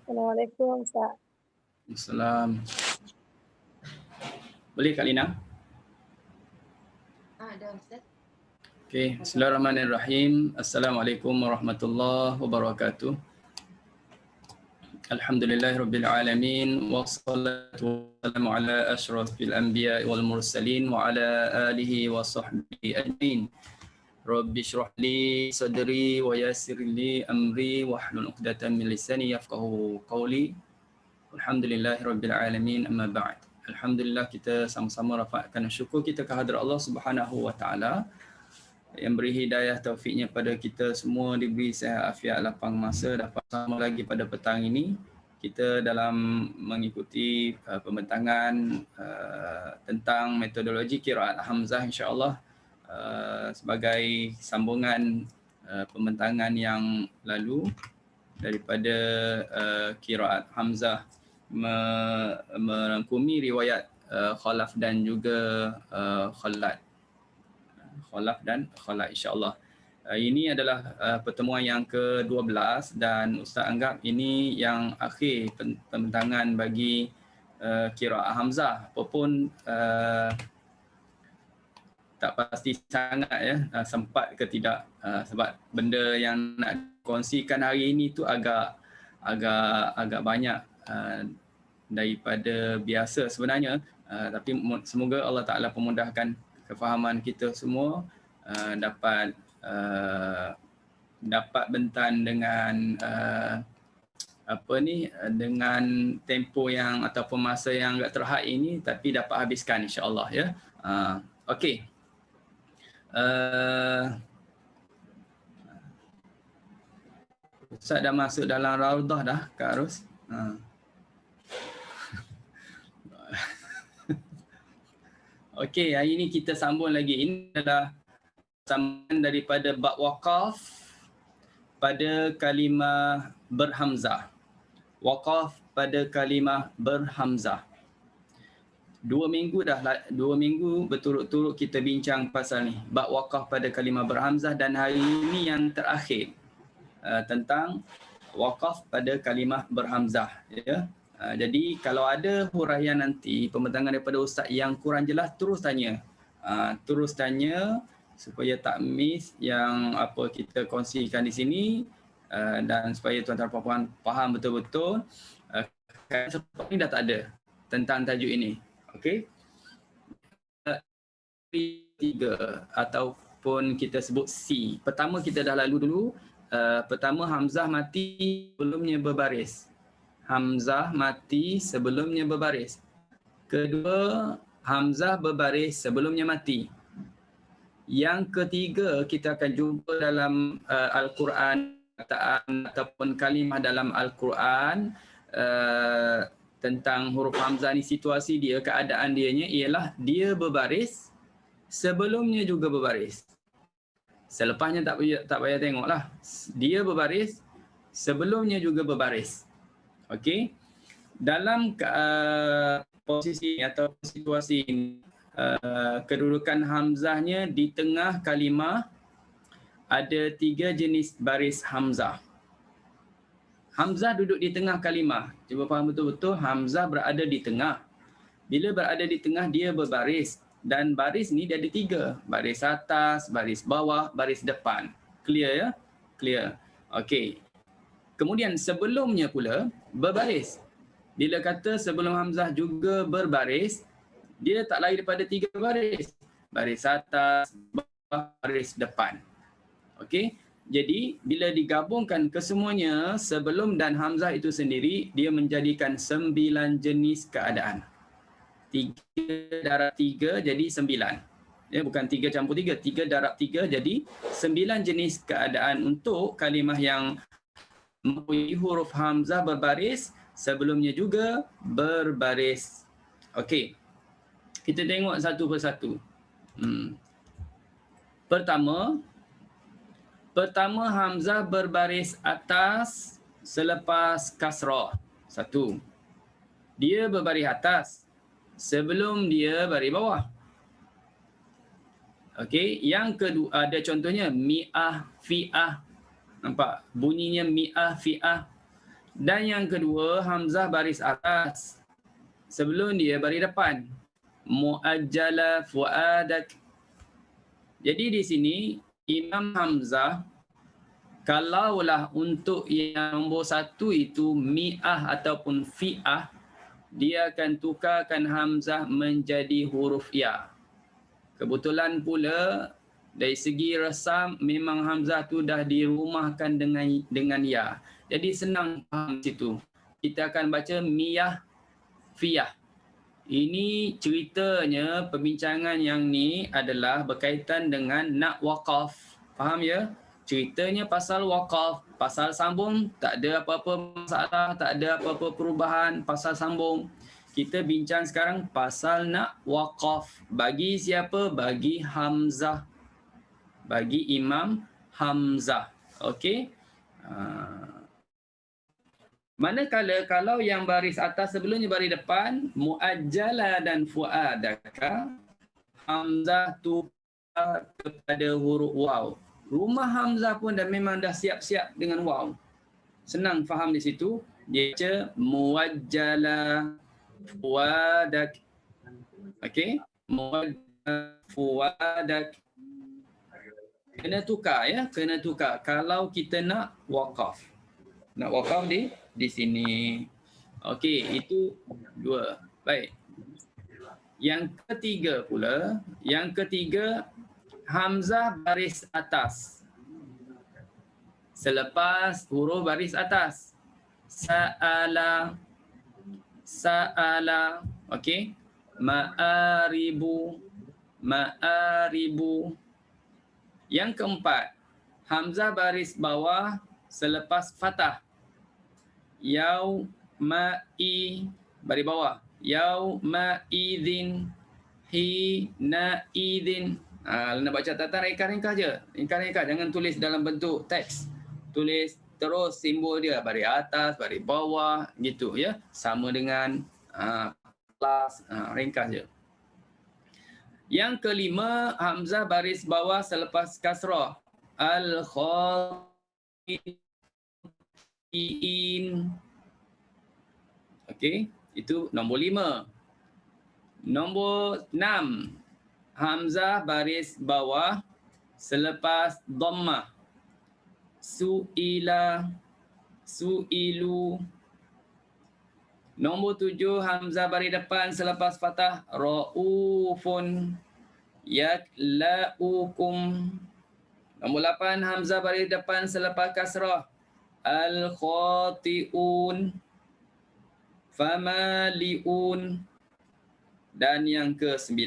Assalamualaikum Ustaz. Assalam. Boleh Kak Lina? Ada Ustaz. Okey, Bismillahirrahmanirrahim. Assalamualaikum warahmatullahi wabarakatuh. Alhamdulillahirabbil alamin wassalatu wassalamu ala asyrafil anbiya'i wal mursalin wa ala alihi wa sahbihi ajmain. Rabbi shrah li sadri wa yassir li amri wahlul 'uqdatam min lisani yafqahu qawli. Alhamdulillahirabbil alamin, amma ba'd. Alhamdulillah, kita sama-sama rafakkan syukur kita kehadrat Allah Subhanahu wa taala yang beri hidayah taufiknya pada kita semua, diberi sihat afiat lapang masa dapat sama lagi pada petang ini kita dalam mengikuti pembentangan tentang metodologi qiraat Hamzah, insya-Allah sebagai sambungan pembentangan yang lalu daripada qiraat Hamzah merangkumi riwayat Khalaf dan juga Khalad. Khalaf dan Khalad, insya-Allah. Ini adalah pertemuan yang ke-12 dan Ustaz anggap ini yang akhir pembentangan bagi qiraat Hamzah. Apapun tak pasti sangat ya, sempat ke tidak, sebab benda yang nak kongsikan hari ini tu agak banyak daripada biasa sebenarnya, tapi semoga Allah Taala pemudahkan kefahaman kita semua, dapat bentan dengan dengan tempo yang ataupun masa yang agak terhad ini, tapi dapat habiskan insya-Allah ya. Okey. Ustaz dah masuk dalam raudhah dah, Kak Arus. Okey, hari ini kita sambung lagi. Ini adalah sambungan daripada bab waqaf pada kalimah berhamzah. Waqaf pada kalimah berhamzah. 2 minggu berturut-turut kita bincang pasal ni, bab waqaf pada kalimah berhamzah, dan hari ini yang terakhir tentang waqaf pada kalimah berhamzah ya. Jadi kalau ada huraian nanti pembentangan daripada ustaz yang kurang jelas, terus tanya supaya tak miss yang apa kita kongsikan di sini, dan supaya tuan-tuan dan puan faham betul-betul. Sebab ni dah tak ada tentang tajuk ini. Okey. 3 ataupun kita sebut C. Pertama kita dah lalu dulu. Pertama, hamzah mati sebelumnya berbaris. Hamzah mati sebelumnya berbaris. Kedua, hamzah berbaris sebelumnya mati. Yang ketiga, kita akan jumpa dalam Al-Quran ataupun kalimah dalam Al-Quran tentang huruf hamzah ni, situasi dia, keadaan dianya ialah dia berbaris, sebelumnya juga berbaris. Selepasnya tak payah tengoklah. Dia berbaris, sebelumnya juga berbaris. Okey. Dalam posisi atau situasi ini, kedudukan hamzahnya di tengah kalimah, ada 3 jenis baris hamzah. Hamzah duduk di tengah kalimah. Cuba faham betul-betul, hamzah berada di tengah. Bila berada di tengah, dia berbaris. Dan baris ni dia ada 3. Baris atas, baris bawah, baris depan. Clear ya? Clear. Okey. Kemudian sebelumnya pula berbaris. Bila kata sebelum hamzah juga berbaris, dia tak lain daripada 3 baris. Baris atas, bawah, baris depan. Okey. Jadi bila digabungkan kesemuanya, sebelum dan hamzah itu sendiri, dia menjadikan 9 jenis keadaan. 3 darab 3 jadi 9. Ya, bukan 3 campur 3. 3 darab 3 jadi 9 jenis keadaan untuk kalimah yang mempunyai huruf hamzah berbaris, sebelumnya juga berbaris. Okey. Kita tengok satu persatu. Pertama hamzah berbaris atas selepas kasrah. 1. Dia berbaris atas sebelum dia baris bawah. Okey, yang kedua ada contohnya mi'ah, fi'ah. Nampak bunyinya mi'ah, fi'ah. Dan yang kedua, hamzah baris atas. Sebelum dia baris depan. Muajjala fuadak. Jadi di sini Imam Hamzah, kalaulah untuk yang nombor satu itu mi'ah ataupun fi'ah, dia akan tukarkan hamzah menjadi huruf ya. Kebetulan pula dari segi resam memang hamzah tu dah dirumahkan dengan ya. Jadi senang faham situ. Kita akan baca miyah fiyah. Ini ceritanya perbincangan yang ni adalah berkaitan dengan nak waqaf. Faham ya? Ceritanya pasal waqaf, pasal sambung, tak ada apa-apa masalah, tak ada apa-apa perubahan pasal sambung. Kita bincang sekarang pasal nak waqaf. Bagi siapa? Bagi Hamzah. Bagi Imam Hamzah. Okey? Manakala kalau yang baris atas sebelumnya baris depan, muajjala dan fuadaka, hamzah tukar kepada huruf waw. Rumah hamzah pun memang dah siap-siap dengan waw. Senang faham di situ. Dia baca muajjala fuadak. Okey? Muajjala fuadak. Kena tukar ya, kena tukar kalau kita nak waqaf. Nak waqaf di sini. Okey, itu dua. Baik. Yang ketiga pula, hamzah baris atas. Selepas huruf baris atas. Sa'ala. Sa'ala. Okey. Ma'aribu. Ma'aribu. Yang keempat, hamzah baris bawah selepas fathah. Yauma'i, baris bawah. Yauma'idzin, hina'idzin. Nak baca catatan ringkas-ringkas je. Ringkas-ringkas, jangan tulis dalam bentuk teks. Tulis terus simbol dia, baris atas, baris bawah, gitu ya. Sama dengan kelas, ringkas je. Yang kelima, hamzah baris bawah selepas kasrah. Al-khatiin. Okey, itu nombor 5. Nombor 6, hamzah baris bawah selepas dhammah. Su'ila, su'ilu. Nombor 7, hamzah baris depan selepas fathah. Ra'ufun, yakla'ukum. Nombor 8, hamzah baris depan selepas kasrah. Al-khati'un, famali'un. Dan yang ke-9,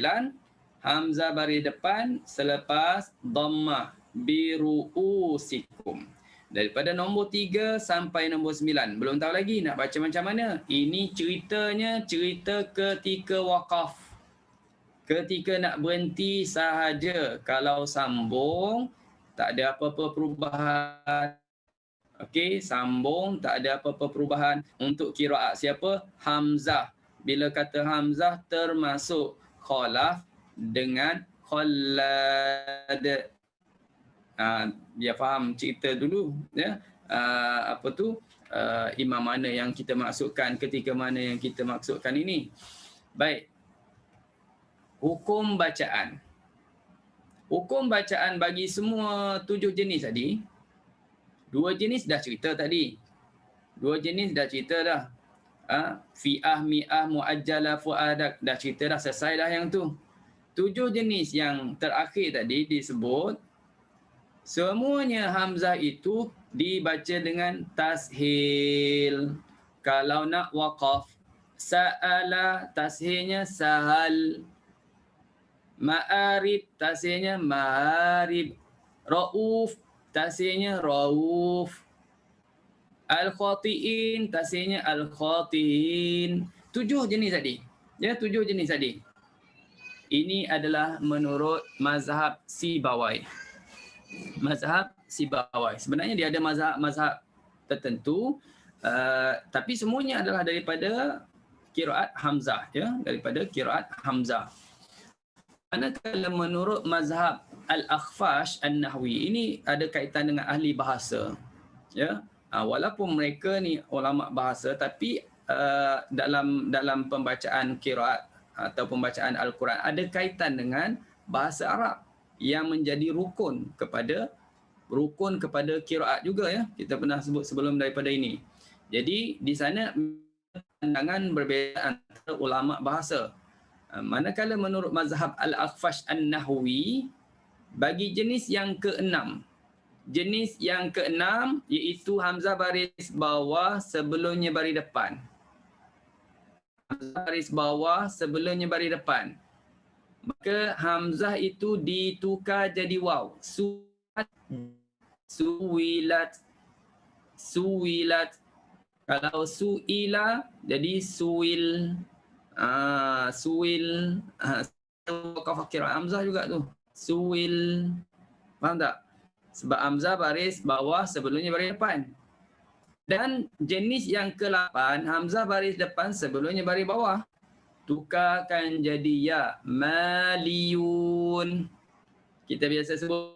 hamzah baris depan selepas dhammah. Biru'usikum. Daripada nombor 3 sampai nombor 9. Belum tahu lagi nak baca macam mana. Ini ceritanya cerita ketika waqaf. Ketika nak berhenti sahaja. Kalau sambung, tak ada apa-apa perubahan. Okey, sambung, tak ada apa-apa perubahan. Untuk qiraat siapa? Hamzah. Bila kata Hamzah termasuk khalaf dengan khallad. Biar faham cerita dulu ya. Imam mana yang kita maksudkan, ketika mana yang kita maksudkan ini. Baik. Hukum bacaan. Hukum bacaan bagi semua 7 jenis tadi. 2 jenis dah cerita tadi. 2 jenis dah cerita dah. Fi'ah, mi'ah, muajjala, fuadak. Dah cerita dah, selesai dah yang tu. 7 jenis yang terakhir tadi disebut. Semuanya hamzah itu dibaca dengan tashil. Kalau nak waqaf, sa'ala tashilnya sahal. Ma'arib tashilnya ma'arib. Ra'uf tashilnya ra'uf. Al-khati'in tashilnya al-khati'in. 7 jenis tadi. Ya, 7 jenis tadi. Ini adalah menurut mazhab Sibawai. Mazhab Sibawai. Sebenarnya dia ada mazhab tertentu, tapi semuanya adalah daripada qiraat Hamzah, ya, daripada qiraat Hamzah. Manakala menurut mazhab Al-Akhfash An-Nahwi, ini ada kaitan dengan ahli bahasa, ya. Walaupun mereka ni ulama bahasa, tapi dalam pembacaan qiraat atau pembacaan Al-Quran ada kaitan dengan bahasa Arab yang menjadi rukun kepada qiraat juga ya. Kita pernah sebut sebelum daripada ini. Jadi di sana pandangan berbeza antara ulama bahasa. Manakala menurut mazhab Al-Akhfash An-Nahwi, bagi jenis yang keenam iaitu hamzah baris bawah sebelumnya baris depan. Hamzah baris bawah sebelumnya baris depan. Maka hamzah itu ditukar jadi waw. Suwilat. Kalau suila jadi suwil. Fakir hamzah juga tu. Suwil. Faham tak? Sebab hamzah baris bawah sebelumnya baris depan. Dan jenis yang ke-8, hamzah baris depan sebelumnya baris bawah. Tukarkan jadi ya. Maliyun. Kita biasa sebut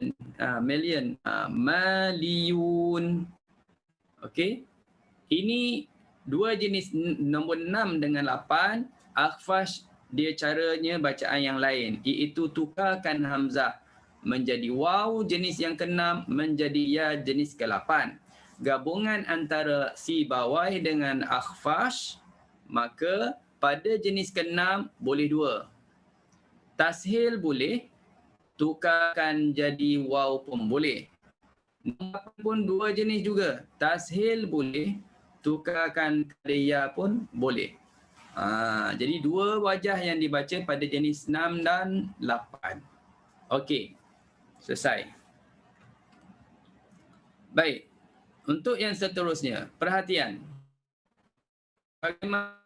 million. Maliyun. Okey. Ini dua jenis, nombor 6 dengan 8. Akhfash dia caranya bacaan yang lain, iaitu tukarkan hamzah menjadi waw jenis yang ke-6, menjadi ya jenis ke-8. Gabungan antara Sibawai dengan Akhfash, maka pada jenis ke-6 boleh dua. Tashil boleh, tukarkan jadi waw pun boleh. Nombor pun dua jenis juga. Tashil boleh, tukarkan kepada ya pun boleh. Jadi dua wajah yang dibaca pada jenis 6 dan 8. Okey. Selesai. Baik. Untuk yang seterusnya, perhatian. Bagaimana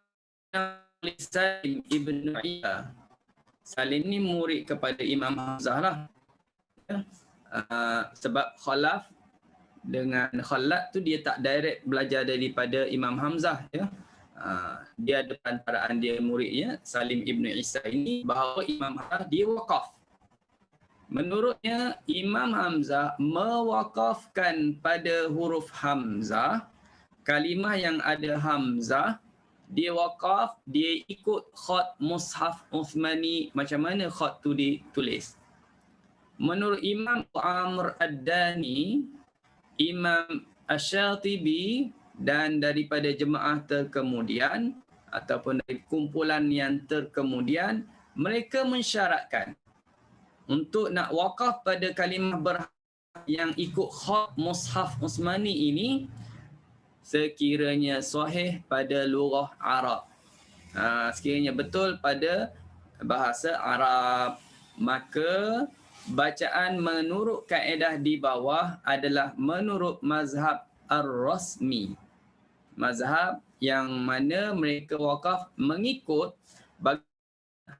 Salim Ibn Isa? Salim ni murid kepada Imam Hamzah lah. Sebab Khalaf dengan Khalat tu dia tak direct belajar daripada Imam Hamzah. Ya. Dia ada perantaraan dia muridnya, Salim Ibn Isa ini, bahawa Imam Hamzah dia waqaf. Menurutnya, Imam Hamzah mewakafkan pada huruf Hamzah, kalimah yang ada Hamzah, dia wakaf, dia ikut khat Mushaf Uthmani, macam mana khat tu ditulis. Menurut Imam Amr Ad-Dani, Imam Asy-Syatibi dan daripada jemaah terkemudian, ataupun dari kumpulan yang terkemudian, mereka mensyaratkan untuk nak wakaf pada kalimah yang ikut khat Mushaf Uthmani ini, sekiranya sahih pada lughah Arab. Sekiranya betul pada bahasa Arab, maka bacaan menurut kaedah di bawah adalah menurut mazhab Ar-Rasmi. Mazhab yang mana mereka wakaf mengikut bagi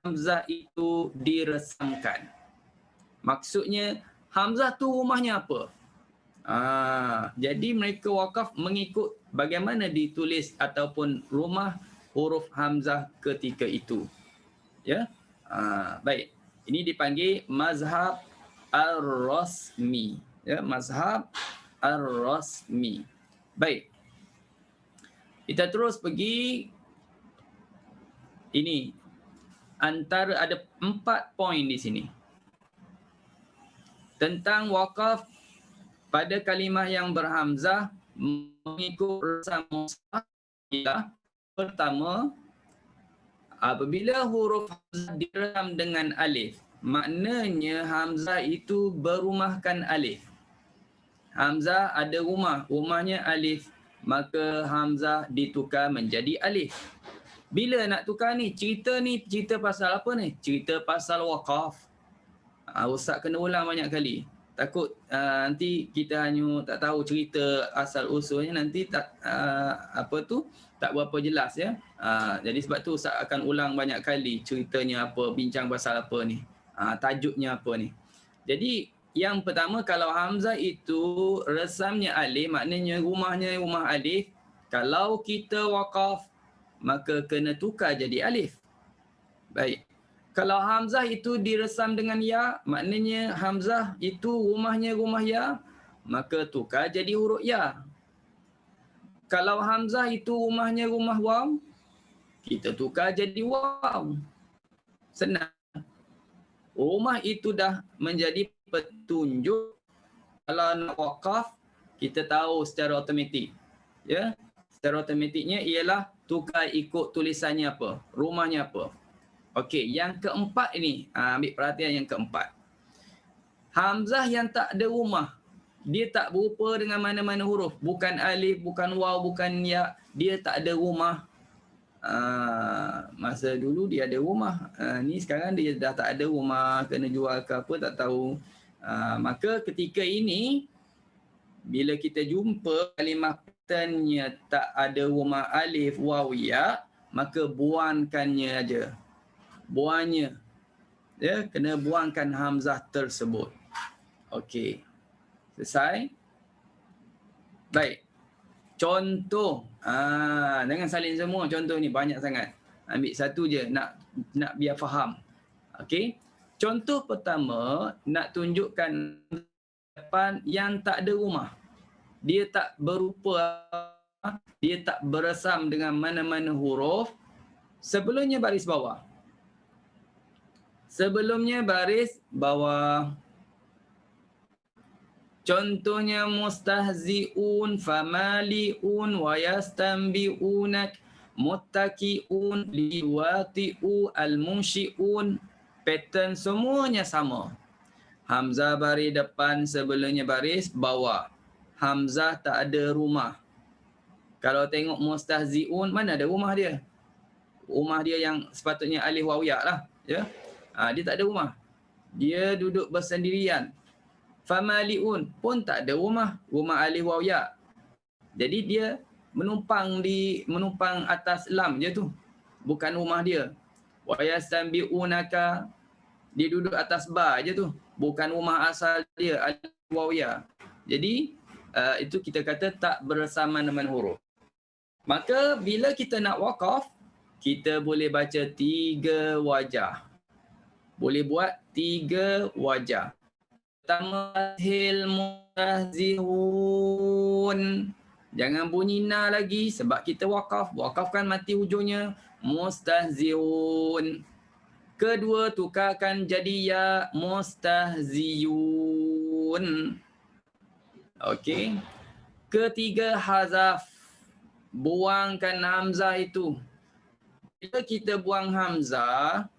hamzah itu diresamkan. Maksudnya hamzah tu rumahnya apa? Jadi mereka wakaf mengikut bagaimana ditulis ataupun rumah huruf hamzah ketika itu. Ya. Baik. Ini dipanggil mazhab Ar-Rasmi. Ya, mazhab Ar-Rasmi. Baik. Kita terus pergi ini. Antara ada 4 poin di sini. Tentang wakaf pada kalimah yang berhamzah mengikut resam mushaf ialah, pertama, apabila huruf hamzah diresam dengan alif, maknanya hamzah itu berumahkan alif. Hamzah ada rumahnya alif, maka hamzah ditukar menjadi alif. Bila nak tukar ni? Cerita pasal apa ni? Cerita pasal wakaf. Ustaz kena ulang banyak kali. Takut nanti kita hanya tak tahu cerita asal usulnya, nanti tak tak berapa jelas ya. Jadi sebab tu Ustaz akan ulang banyak kali ceritanya apa, bincang pasal apa ni. Tajuknya apa ni. Jadi yang pertama, kalau hamzah itu resamnya alif, maknanya rumahnya rumah alif. Kalau kita wakaf, maka kena tukar jadi alif. Baik. Kalau hamzah itu diresam dengan ya, maknanya hamzah itu rumahnya rumah ya, maka tukar jadi huruf ya. Kalau hamzah itu rumahnya rumah waw, kita tukar jadi waw. Senang. Rumah itu dah menjadi petunjuk. Kalau nak wakaf, kita tahu secara automatik. Ya, secara automatiknya ialah tukar ikut tulisannya apa, rumahnya apa. Okey, yang keempat ini, ambil perhatian yang keempat. Hamzah yang tak ada rumah, dia tak berupa dengan mana-mana huruf. Bukan alif, bukan waw, bukan ya. Dia tak ada rumah. Masa dulu dia ada rumah. Ni sekarang dia dah tak ada rumah, kena jual ke apa, tak tahu. Maka ketika ini, bila kita jumpa kalimah patternnya tak ada rumah alif, waw, ya, maka buangkannya aja. Buangnya. Ya, kena buangkan hamzah tersebut. Okey. Selesai? Baik. Contoh. Jangan salin semua contoh ni, banyak sangat. Ambil satu je nak biar faham. Okey. Contoh pertama nak tunjukkan depan yang tak ada rumah. Dia tak berupa, dia tak beresam dengan mana-mana huruf. Sebelumnya baris bawah. Sebelumnya baris bawah. Contohnya mustahzi'un, famali'un, wa yastanbi'unak, muttaki'un, liwati'u, al-munsyi'un. Pattern semuanya sama. Hamzah baris depan, sebelumnya baris bawah. Hamzah tak ada rumah. Kalau tengok mustahzi'un, mana ada rumah dia? Rumah dia yang sepatutnya alif waw ya lah. Ya? Dia tak ada rumah. Dia duduk bersendirian. Famali'un pun tak ada rumah. Rumah alif waw ya. Jadi dia menumpang atas lam je tu. Bukan rumah dia. Wa yastanbi'unaka, dia duduk atas ba je tu. Bukan rumah asal dia alif waw ya. Jadi itu kita kata tak bersama dengan huruf. Maka bila kita nak wakaf, kita boleh baca 3 wajah. Boleh buat 3 wajah. Pertama, hil mustahzihun. Jangan bunyi na lagi sebab kita wakaf. Wakaf kan mati hujungnya. Mustahzihun. Kedua, tukarkan jadi ya, mustahziyun. Okey. Ketiga, hazaf. Buangkan hamzah itu. Bila kita buang hamzah,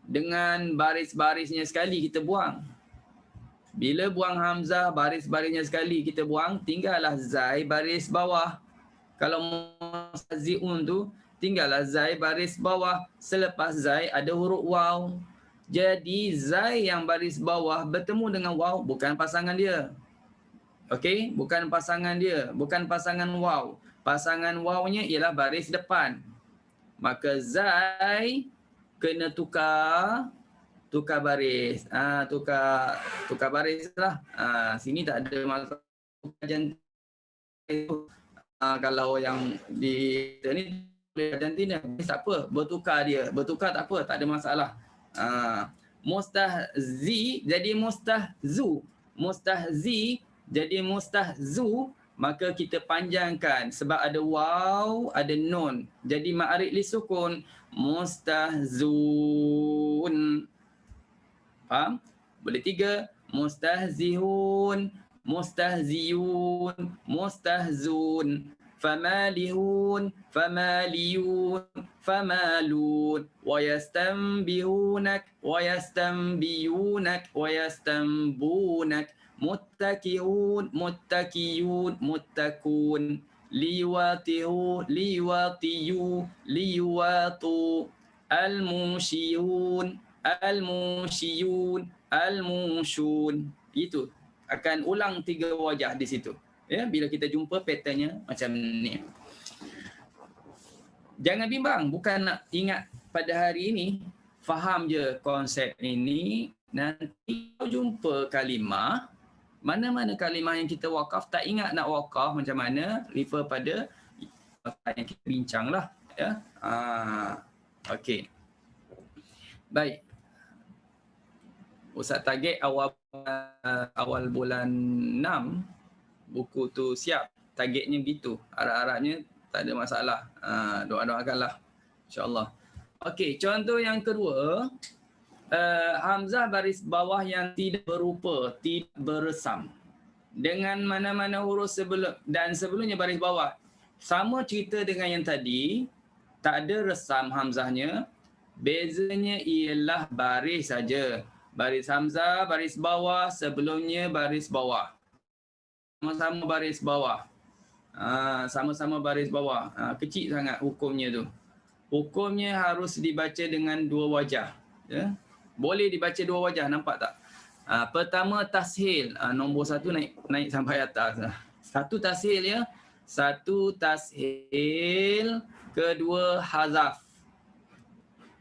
dengan baris-barisnya sekali kita buang. Bila buang hamzah, baris-barisnya sekali kita buang, tinggallah zai baris bawah. Kalau mustahzi'un tu, tinggallah zai baris bawah. Selepas zai ada huruf waw. Jadi zai yang baris bawah bertemu dengan waw, bukan pasangan dia. Okey, bukan pasangan dia, bukan pasangan waw. Pasangan wawnya ialah baris depan. Maka zai kena tukar baris. Tukar baris lah. Sini tak ada masalah. Kalau yang di ni jantina tak apa, bertukar dia. Bertukar tak apa, tak ada masalah. Mustahzi jadi mustahzu. Mustahzi jadi mustahzu, maka kita panjangkan sebab ada waw, ada nun. Jadi ma'arid li sukun, mustahzun. Faham? Boleh 3. Mustahzihun, mustahziyun, mustahzun. Famalihun, famaliyun, famalun. Wa yastanbihunak, wa yastanbiyunak, wa yastanbunak. Muttaki'un, muttakiyun, muttakun. Liwatihu, liwatiyu, liwatu. Al-musyiyun, al-musyiyun, al-musyun. Itu akan ulang 3 wajah di situ. Ya, bila kita jumpa patternnya macam ni. Jangan bimbang, bukan nak ingat pada hari ini, faham je konsep ini. Nanti kau jumpa kalimah, mana-mana kalimah yang kita wakaf, tak ingat nak wakaf macam mana, refer pada yang kita bincang lah. Ya. Okey. Baik. Ustaz target awal bulan 6 buku tu siap. targetnya begitu. Harap-harapnya tak ada masalah. Doa-doakanlah. InsyaAllah. Okey, contoh yang kedua. Hamzah baris bawah yang tidak berupa, tidak beresam. Dengan mana-mana huruf sebelumnya baris bawah. Sama cerita dengan yang tadi, tak ada resam hamzahnya. Bezanya ialah baris saja. Baris hamzah, baris bawah, sebelumnya baris bawah. Sama-sama baris bawah. Sama-sama baris bawah. Kecil sangat hukumnya tu. Hukumnya harus dibaca dengan dua wajah. Ya? Boleh dibaca dua wajah, nampak tak? Pertama tashil, nombor satu naik sampai atas. Satu tashil ya. Satu tashil, kedua hazaf.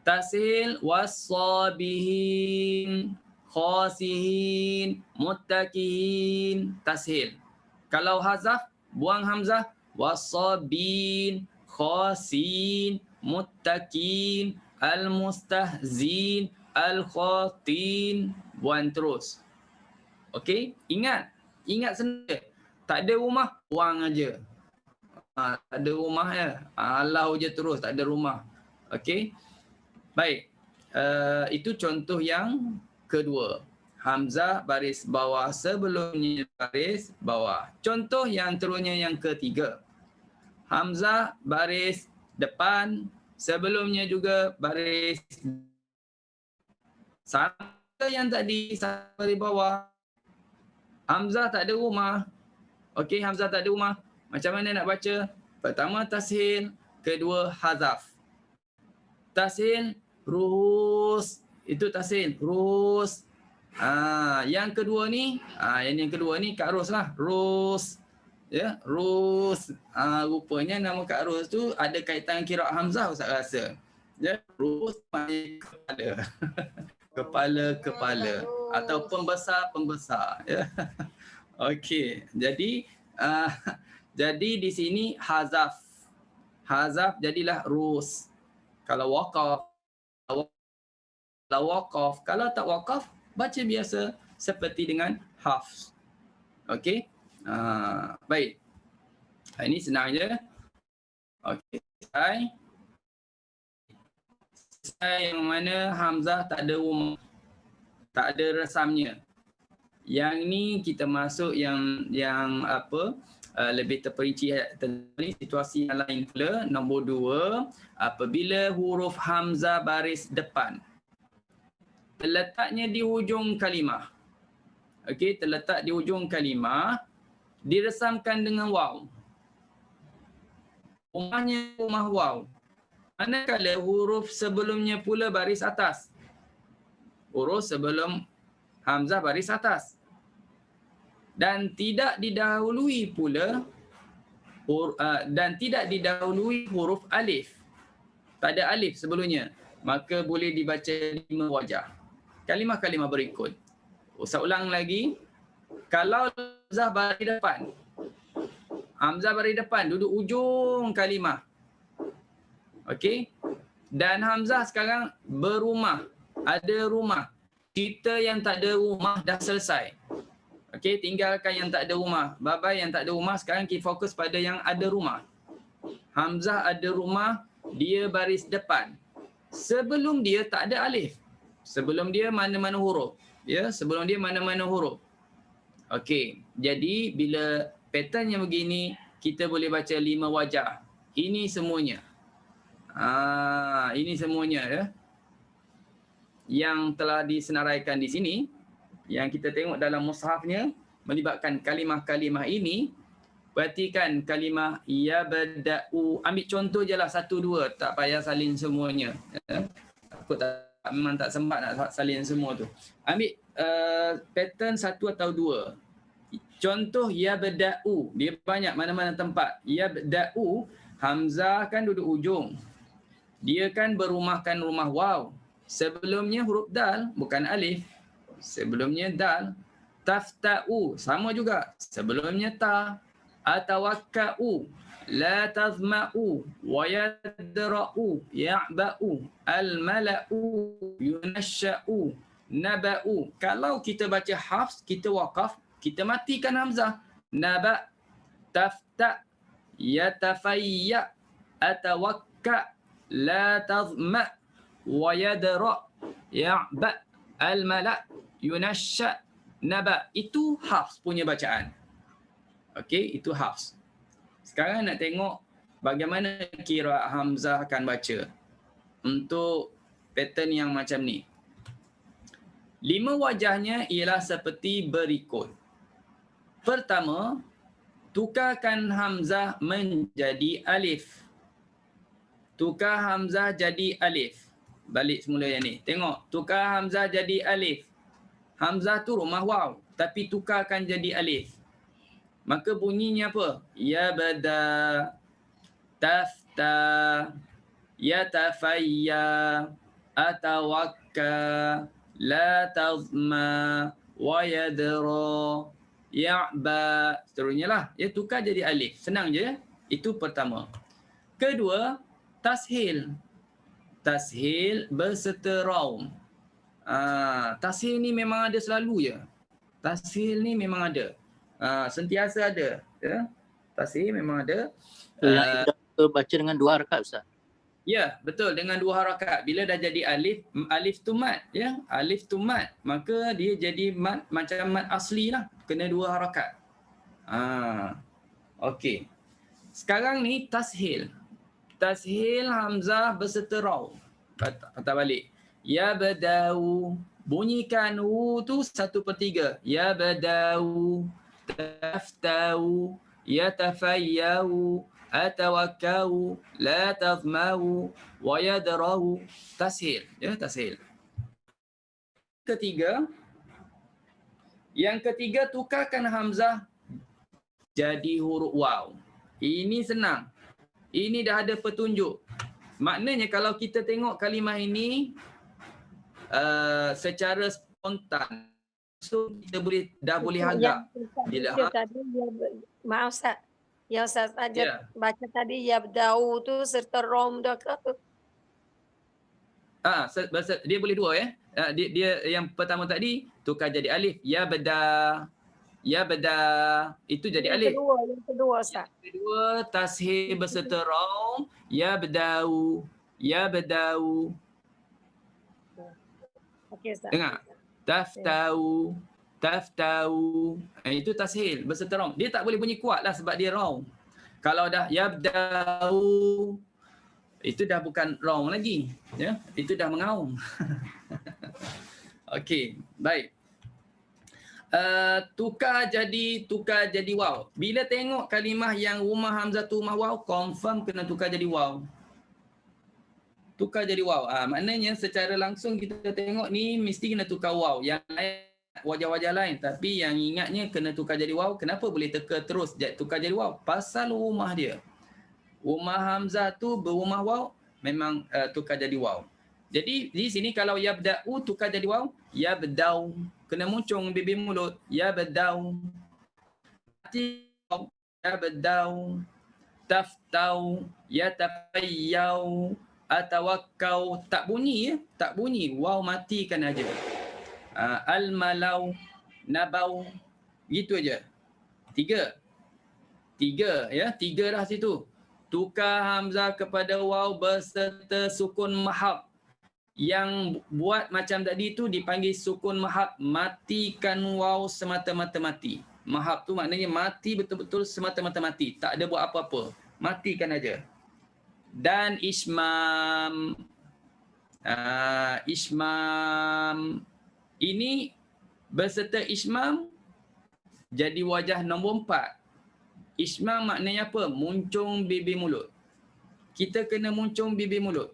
Tashil wassabihin, khasihin, muttaqihin, tashil. Kalau hazaf, buang hamzah, wassabin, khasin, muttaqin, al-mustahzin, al-khatin, buang terus. Okey, ingat saja. Tak ada rumah, buang aja. Tak ada rumah ya. Halau je terus, tak ada rumah. Okey. Baik. Itu contoh yang kedua. Hamzah baris bawah sebelumnya baris bawah. Contoh yang terusnya yang ketiga. Hamzah baris depan sebelumnya juga baris sama yang tadi baris bawah. Hamzah tak ada rumah. Okey, Hamzah tak ada rumah. Macam mana nak baca? Pertama tashil, kedua hazaf. Tashil rus, itu tashil rus. Yang kedua ni, yang kedua ni Kak Ros lah, Ros. Ya, Ros. Rupanya nama Kak Ros tu ada kaitan kira hamzah Ustaz rasa. Ya, Ros maknanya kepala. kepala atau pembesar ya. Okey, jadi di sini hazaf. Hazaf jadilah Ros. Kalau waqaf, kalau tak waqaf baca biasa seperti dengan hafz. Okey. Baik. Ini senang je. Okey. Selesai yang mana hamzah tak ada rumah, tak ada resamnya. Yang ni kita masuk yang apa? Lebih terperinci tentang situasi yang lain pula. Nombor 2, apabila huruf hamzah baris depan terletaknya di hujung kalimah. Okey, terletak di hujung kalimah, diresamkan dengan waw. Rumahnya rumah waw. Manakala huruf sebelumnya pula baris atas. Huruf sebelum hamzah baris atas. Dan tidak didahului huruf alif. Tak ada alif sebelumnya. Maka boleh dibaca 5 wajah. Kalimah-kalimah berikut. Saya ulang lagi. Kalau hamzah baris depan. Hamzah baris depan duduk ujung kalimah. Okey. Dan hamzah sekarang berumah. Ada rumah. Kita yang tak ada rumah dah selesai. Okey, tinggalkan yang tak ada rumah. Bye-bye yang tak ada rumah. Sekarang kita fokus pada yang ada rumah. Hamzah ada rumah, dia baris depan. Sebelum dia tak ada alif. Sebelum dia mana-mana huruf. Ya, sebelum dia mana-mana huruf. Okey, jadi bila pattern yang begini, kita boleh baca 5 wajah. Ini semuanya. Ini semuanya ya. Yang telah disenaraikan di sini, yang kita tengok dalam mushafnya, melibatkan kalimah-kalimah ini. Perhatikan kalimah yabda'u. Ambil contoh je lah 1, 2. Tak payah salin semuanya. Ya. Aku memang tak sempat nak salin semua tu. Ambil pattern 1 atau 2. Contoh yabda'u. Dia banyak mana-mana tempat. Yabda'u, hamzah kan duduk ujung. Dia kan berumahkan rumah waw. Sebelumnya huruf dal, bukan alif. Sebelumnya dal. Tafta'u, sama juga. Sebelumnya ta. Atawakka'u, la tazma'u, wa yadra'u, ya'ba'u, al-mala'u, yunasha'u, naba'u. Kalau kita baca hafz, kita waqaf, kita matikan hamzah. Naba'. tafta, yatafayya, atawakka, la tazma, wa yadra, ya'ba, al-mala, yunasha, naba. Itu Hafs punya bacaan. Okey, itu Hafs. Sekarang nak tengok bagaimana qiraat Hamzah akan baca untuk pattern yang macam ni. 5 wajahnya ialah seperti berikut. Pertama, tukarkan Hamzah menjadi alif. Tukar Hamzah jadi alif. Balik semula yang ni. Tengok, tukar Hamzah jadi alif. Hamzah tu rumah waw, tapi tukarkan jadi alif. Maka bunyinya apa? Ya bada, tafta, yatafayya, atawakka, la tazma, wa yadra, ya'ba. Seterusnya lah. Ya, tukar jadi alif. Senang je. Itu pertama. Kedua, tashil. Tashil berserta raum. Tashil ni memang ada selalu je. Tashil ni memang ada. Sentiasa ada. Ya? Tashil memang ada. Yang kita baca dengan 2 harakat, Ustaz. Ya, betul. Dengan 2 harakat. Bila dah jadi alif, alif tu mat. Ya? Alif tu mat. Maka dia jadi mat macam mat asli lah. Kena 2 harakat. Okey. Sekarang ni tashil. Tashil Hamzah berserta raw. Patah balik. Ya badau. Bunyikan u tu 1/3. Ya badau. Taftau. Yatafayyau. Atawakkau, la tazmau, wa yadrau. Tashil. Ya, tashil. Yang ketiga, tukarkan Hamzah jadi huruf waw. Ini senang. Ini dah ada petunjuk. Maknanya kalau kita tengok kalimah ini secara spontan, so kita dah boleh agak. Maaf Ustaz. Yang Ustaz ajar baca tadi yabda'u tu serta rom dah ke? Dia boleh 2 ya. Dia yang pertama tadi tukar jadi alif. Ya beda itu jadi alif. Yang kedua Ustaz. Yang kedua tashil berserta rom. Ya bedau. Okey Ustaz. Dengar. Taftau. Itu tashil berserta rom. Dia tak boleh bunyi kuat lah sebab dia rom. Kalau dah yabdau, itu dah bukan rom lagi. Ya, itu dah mengaum. Okey, baik. Tukar jadi waw. Bila tengok kalimah yang rumah Hamzah tu rumah waw, confirm kena tukar jadi waw. Tukar jadi waw. Maknanya secara langsung kita tengok ni mesti kena tukar waw. Yang lain wajah-wajah lain, tapi yang ingatnya kena tukar jadi waw. Kenapa boleh teka terus tukar jadi waw? Pasal rumah dia. Rumah Hamzah tu berumah waw, memang tukar jadi waw. Jadi di sini kalau yabda'u tukar jadi waw, yabdau. Kena muncung bibir mulut. Yabdau. Yabdau. Taftau. Yatafayyau. Atawakkau. Tak bunyi ya. Tak bunyi. Waw matikan aja. Al-malau, nabau, gitu aja. 3 ya, 3 dah situ. Tukar Hamzah kepada waw berserta sukun mahab. Yang buat macam tadi tu dipanggil sukun mahab. Matikan waw semata-mata mati. Mahab tu maknanya mati betul-betul semata-mata mati. Tak ada buat apa-apa. Matikan aja. Dan ismam. Ismam. Ini berserta ismam jadi wajah nombor 4. Ismam maknanya apa? Muncung bibir mulut. Kita kena muncung bibir mulut.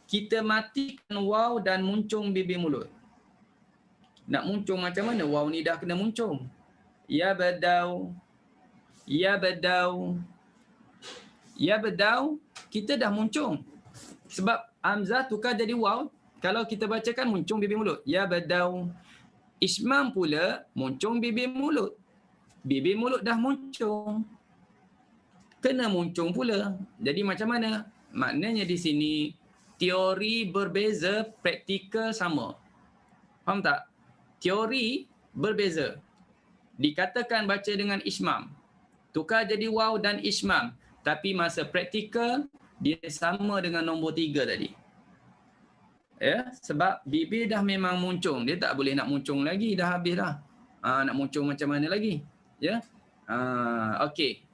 Kita matikan waw dan muncung bibir mulut. Nak muncung macam mana? Waw ni dah kena muncung. Ya badau. Kita dah muncung. Sebab Hamzah tukar jadi waw. Kalau kita bacakan muncung bibir mulut. Ya badau. Ismam pula muncung bibir mulut. Bibir mulut dah muncung. Kena muncung pula. Jadi macam mana? Maknanya di sini teori berbeza, praktikal sama. Faham tak? Teori berbeza. Dikatakan baca dengan ismam. Tukar jadi waw dan ishmam. Tapi masa praktikal, dia sama dengan nombor 3 tadi. Ya, sebab bibir dah memang muncung. Dia tak boleh nak muncung lagi, dah habis dah. Nak muncung macam mana lagi? Ya. Okey.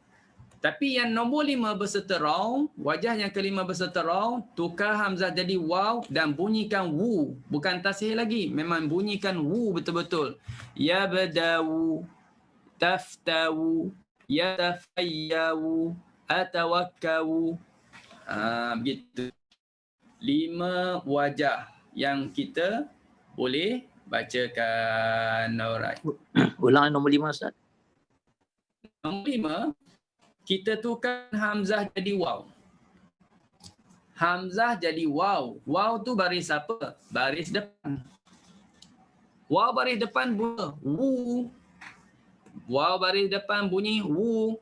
Tapi yang nombor 5 berserta raw, wajah yang kelima berserta raw, tukar hamzah jadi waw dan bunyikan wu. Bukan tashil lagi. Memang bunyikan wu betul-betul. Ya badawu, taftawu, ya tafayyawu, atawakkawu. Begitu. 5 wajah yang kita boleh bacakan. Alright. Ulang nombor 5 Ustaz. Nombor 5, kita tukar hamzah jadi waw. Hamzah jadi waw. Waw tu baris apa? Baris depan. Waw baris depan bunyi wu. Waw baris depan bunyi wu.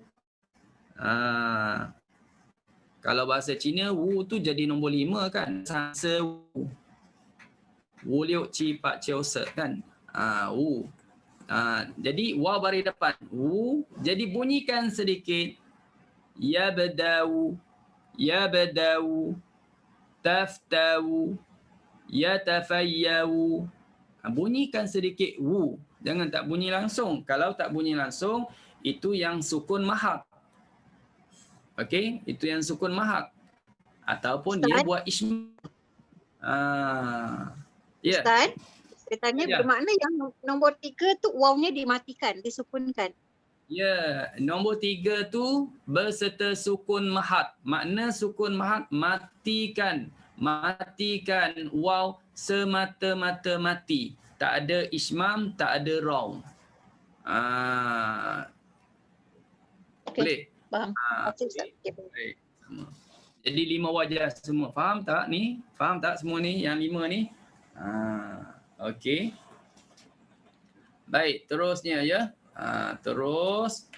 Kalau bahasa Cina, wu tu jadi nombor 5 kan. Sanse wu. Wu liu ci pak ciu se kan. Wu. Jadi waw baris depan. Wu. Jadi bunyikan sedikit. Ya badawu, ya badawu, taftawu, ya tafayyawu. Bunyikan sedikit wu. Jangan tak bunyi langsung. Kalau tak bunyi langsung, itu yang sukun mahak. Okey, itu yang sukun mahak. Ataupun Ustaz, dia buat ism. Yeah. Ustaz, saya tanya bermakna yang nombor 3 tu wawnya dimatikan, disukunkan. Ya, nombor 3 tu berserta sukun mahat. Makna sukun mahat, matikan. Matikan waw semata-mata mati. Tak ada ismam, tak ada raw. Okay. Boleh? Faham. Okay. Jadi 5 wajah semua. Faham tak ni? Faham tak semua ni? Yang 5 ni? Okey. Baik, terusnya ya. Terus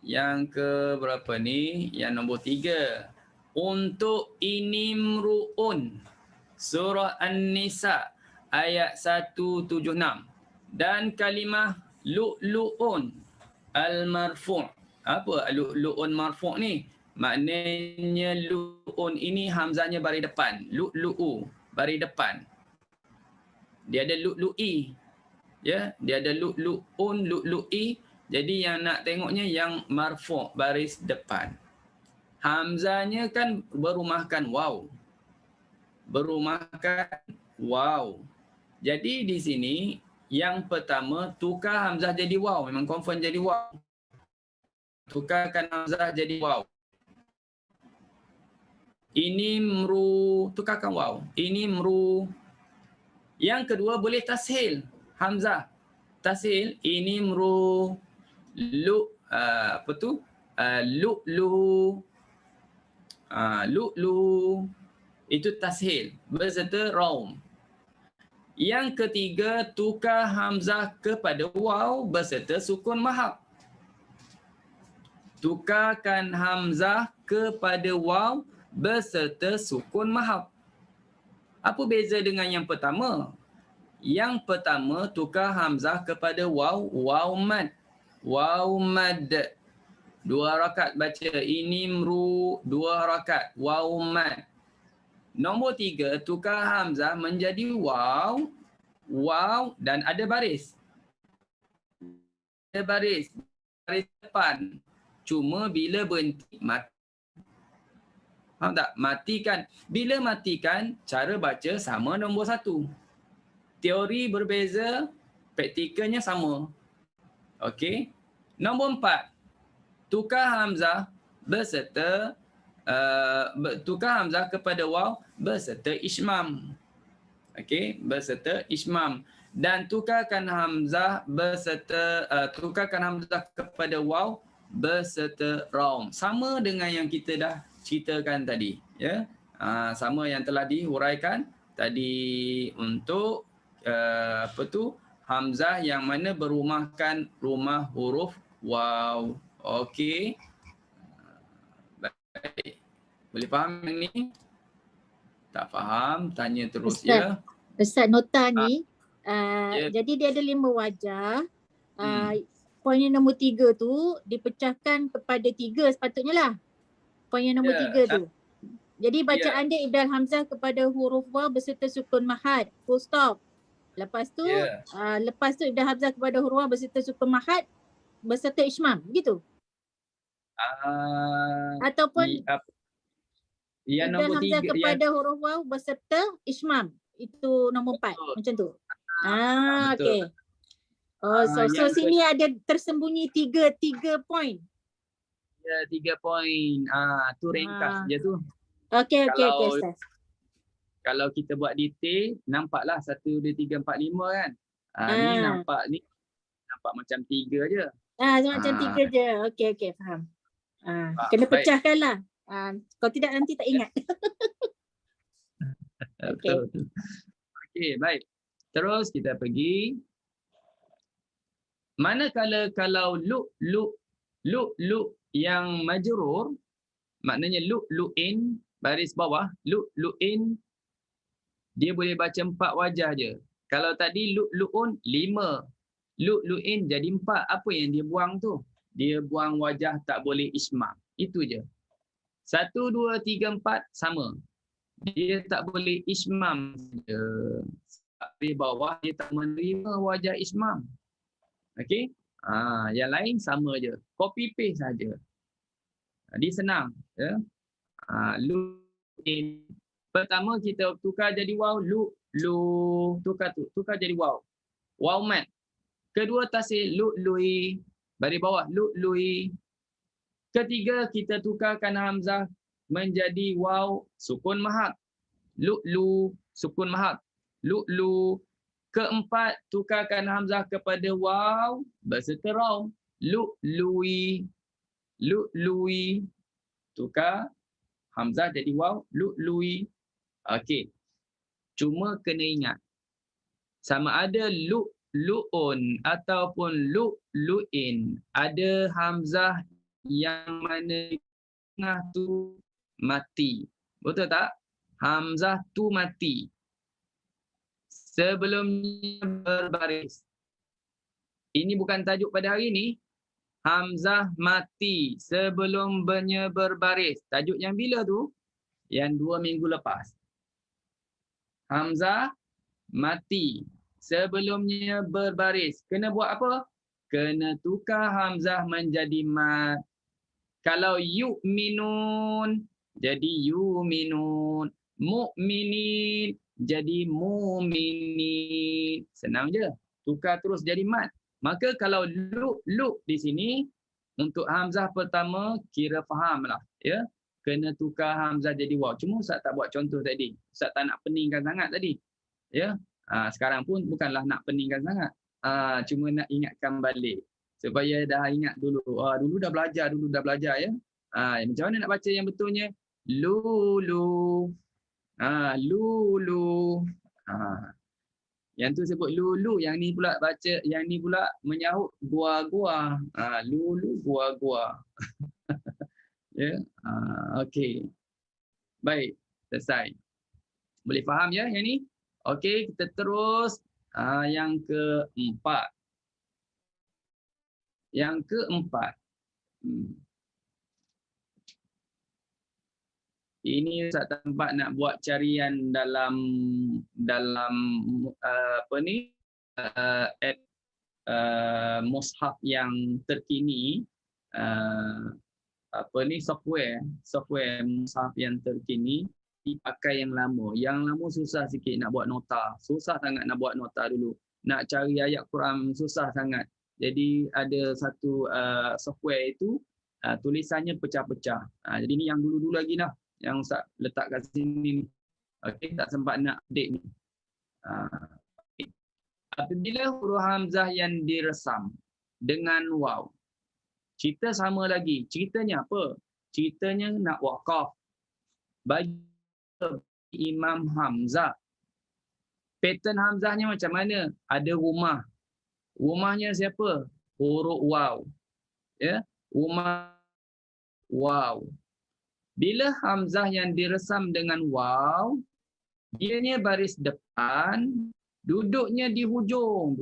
yang ke berapa ni? Yang nombor 3. Untuk inimru'un. Surah An-Nisa ayat 176. Dan kalimah lu'lu'un al-marfu'. Apa lu'lu'un marfu' ni? Maknanya lu'un ini hamzahnya baris depan. Lu'lu'u baris depan. Dia ada lu'lu'i. Ya, dia ada lu'lu'un, lu'lu'i. Jadi yang nak tengoknya yang marfu' baris depan. Hamzahnya kan berumahkan waw. Berumahkan waw. Jadi di sini yang pertama tukar hamzah jadi waw. Memang confirm jadi waw. Tukarkan hamzah jadi waw. Ini mru, tukarkan waw. Ini mru. Yang kedua boleh tashil hamzah. Tashil ini mru lu apa tu? Lu'lu. Lu'lu. Itu tashil berserta raum. Yang ketiga tukar hamzah kepada waw berserta sukun mahak. Tukarkan hamzah kepada waw berserta sukun mahak. Apa beza dengan yang pertama? Yang pertama tukar hamzah kepada waw, waw mad. Waw mad. 2 rakaat baca ini mru, 2 rakaat waw mad. Nombor 3 tukar hamzah menjadi waw, waw dan ada baris. Ada baris depan. Cuma bila berhenti mati. Faham tak? Matikan. Bila matikan, cara baca sama nombor 1. Teori berbeza, praktikalnya sama. Okey. Nombor 4. Tukar hamzah berserta tukar hamzah kepada waw berserta ismam. Okey, berserta ismam. Dan tukarkan hamzah berserta tukarkan hamzah kepada waw berserta raum. Sama dengan yang kita dah ceritakan tadi, ya. Sama yang telah dihuraikan tadi untuk apa tu? Hamzah yang mana berumahkan rumah huruf waw. Okey. Baik. Boleh faham yang ni? Tak faham, tanya terus Ustaz, ya. Ustaz, nota ni, jadi dia ada 5 wajah. poin yang nombor 3 tu dipecahkan kepada 3 sepatutnya lah. Poin yang nombor 3 tu. Jadi bacaan dia ibdal hamzah kepada huruf waw berserta sukun mahad. Full stop. Lepas tu ibdal hamzah kepada huruf waw berserta sukun mahad berserta ismam. Begitu? Ataupun yang ibdal nombor hamzah 3 kepada huruf waw berserta ismam. Itu nombor 4. Macam tu. Okey. Oh, so sini ada tersembunyi 3 poin. Ya, 3 poin. Tu ringkas je tu. Okey. Kalau kita buat detail, nampaklah 1, 2, 3, 4, 5 kan. Ni nampak macam 3 je. Macam 3 je. Okey, faham. Kena pecahkan lah. Kalau tidak nanti tak ingat. Okey, baik. Terus kita pergi. Manakala kalau lu yang majrur, maknanya lu'in baris bawah, lu'in dia boleh baca 4 wajah je. Kalau tadi lu'un 5, lu'in jadi 4. Apa yang dia buang tu? Dia buang wajah tak boleh ismam. Itu je. 1, 2, 3, 4 sama. Dia tak boleh ismam saja. Di bawah dia tak menerima wajah ismam. Okey? Yang lain sama je. Copy paste saja. Dia senang, ya. Lu'in. Pertama kita tukar jadi waw, tukar jadi waw. Waw mat. Kedua tasih lu'lui, baris bawah lu'lui. Ketiga kita tukarkan hamzah menjadi waw sukun mahad. Lu'lu sukun mahad. Lu'lu. Keempat tukarkan hamzah kepada waw berserta raw. Lu'lui. Lu'lui. Tukar hamzah jadi waw, lu'lui. Okey. Cuma kena ingat, sama ada lu'un ataupun lu'lu'in, ada hamzah yang mana tengah tu mati. Betul tak? Hamzah tu mati sebelumnya berbaris. Ini bukan tajuk pada hari ini. Hamzah mati sebelumnya berbaris. Tajuk yang bila tu? Yang 2 minggu lepas. Hamzah mati sebelumnya berbaris. Kena buat apa? Kena tukar hamzah menjadi mat. Kalau yu'minun jadi yu'minun. Mu'minin jadi mu'minin. Senang je. Tukar terus jadi mat. Maka kalau lu di sini untuk hamzah pertama kira fahamlah, ya. Kena tukar hamzah jadi waw. Cuma Ustaz tak buat contoh tadi. Ustaz tak nak peningkan sangat tadi. Ya. Sekarang pun bukanlah nak peningkan sangat. Cuma nak ingatkan balik supaya dah ingat dulu. Dulu dah belajar ya. Macam mana nak baca yang betulnya? Lulu. Lulu. Yang tu sebut lulu, yang ni pula baca, yang ni pula menyahut gua-gua. Lulu gua-gua. Ya. Okey. Baik, selesai. Boleh faham ya yang ni? Okey, kita terus yang keempat. Yang keempat. Ini Ustaz tempat nak buat carian dalam apa ni? Mushaf yang terkini, apa ni, software mushaf yang terkini dipakai yang lama. Yang lama susah sikit nak buat nota. Susah sangat nak buat nota dulu. Nak cari ayat Quran susah sangat. Jadi ada satu software itu tulisannya pecah-pecah. Jadi ni yang dulu-dulu lagi lah yang Ustaz letak kat sini. Okey, tak sempat nak update ni. Apabila huruf hamzah yang diresam dengan waw, cerita sama lagi. Ceritanya apa? Ceritanya nak waqaf. Bagi Imam Hamzah. Pattern hamzahnya macam mana? Ada rumah. Rumahnya siapa? Huruf waw. Ya, rumah waw. Bila hamzah yang diresam dengan waw, dianya baris depan Duduknya di hujung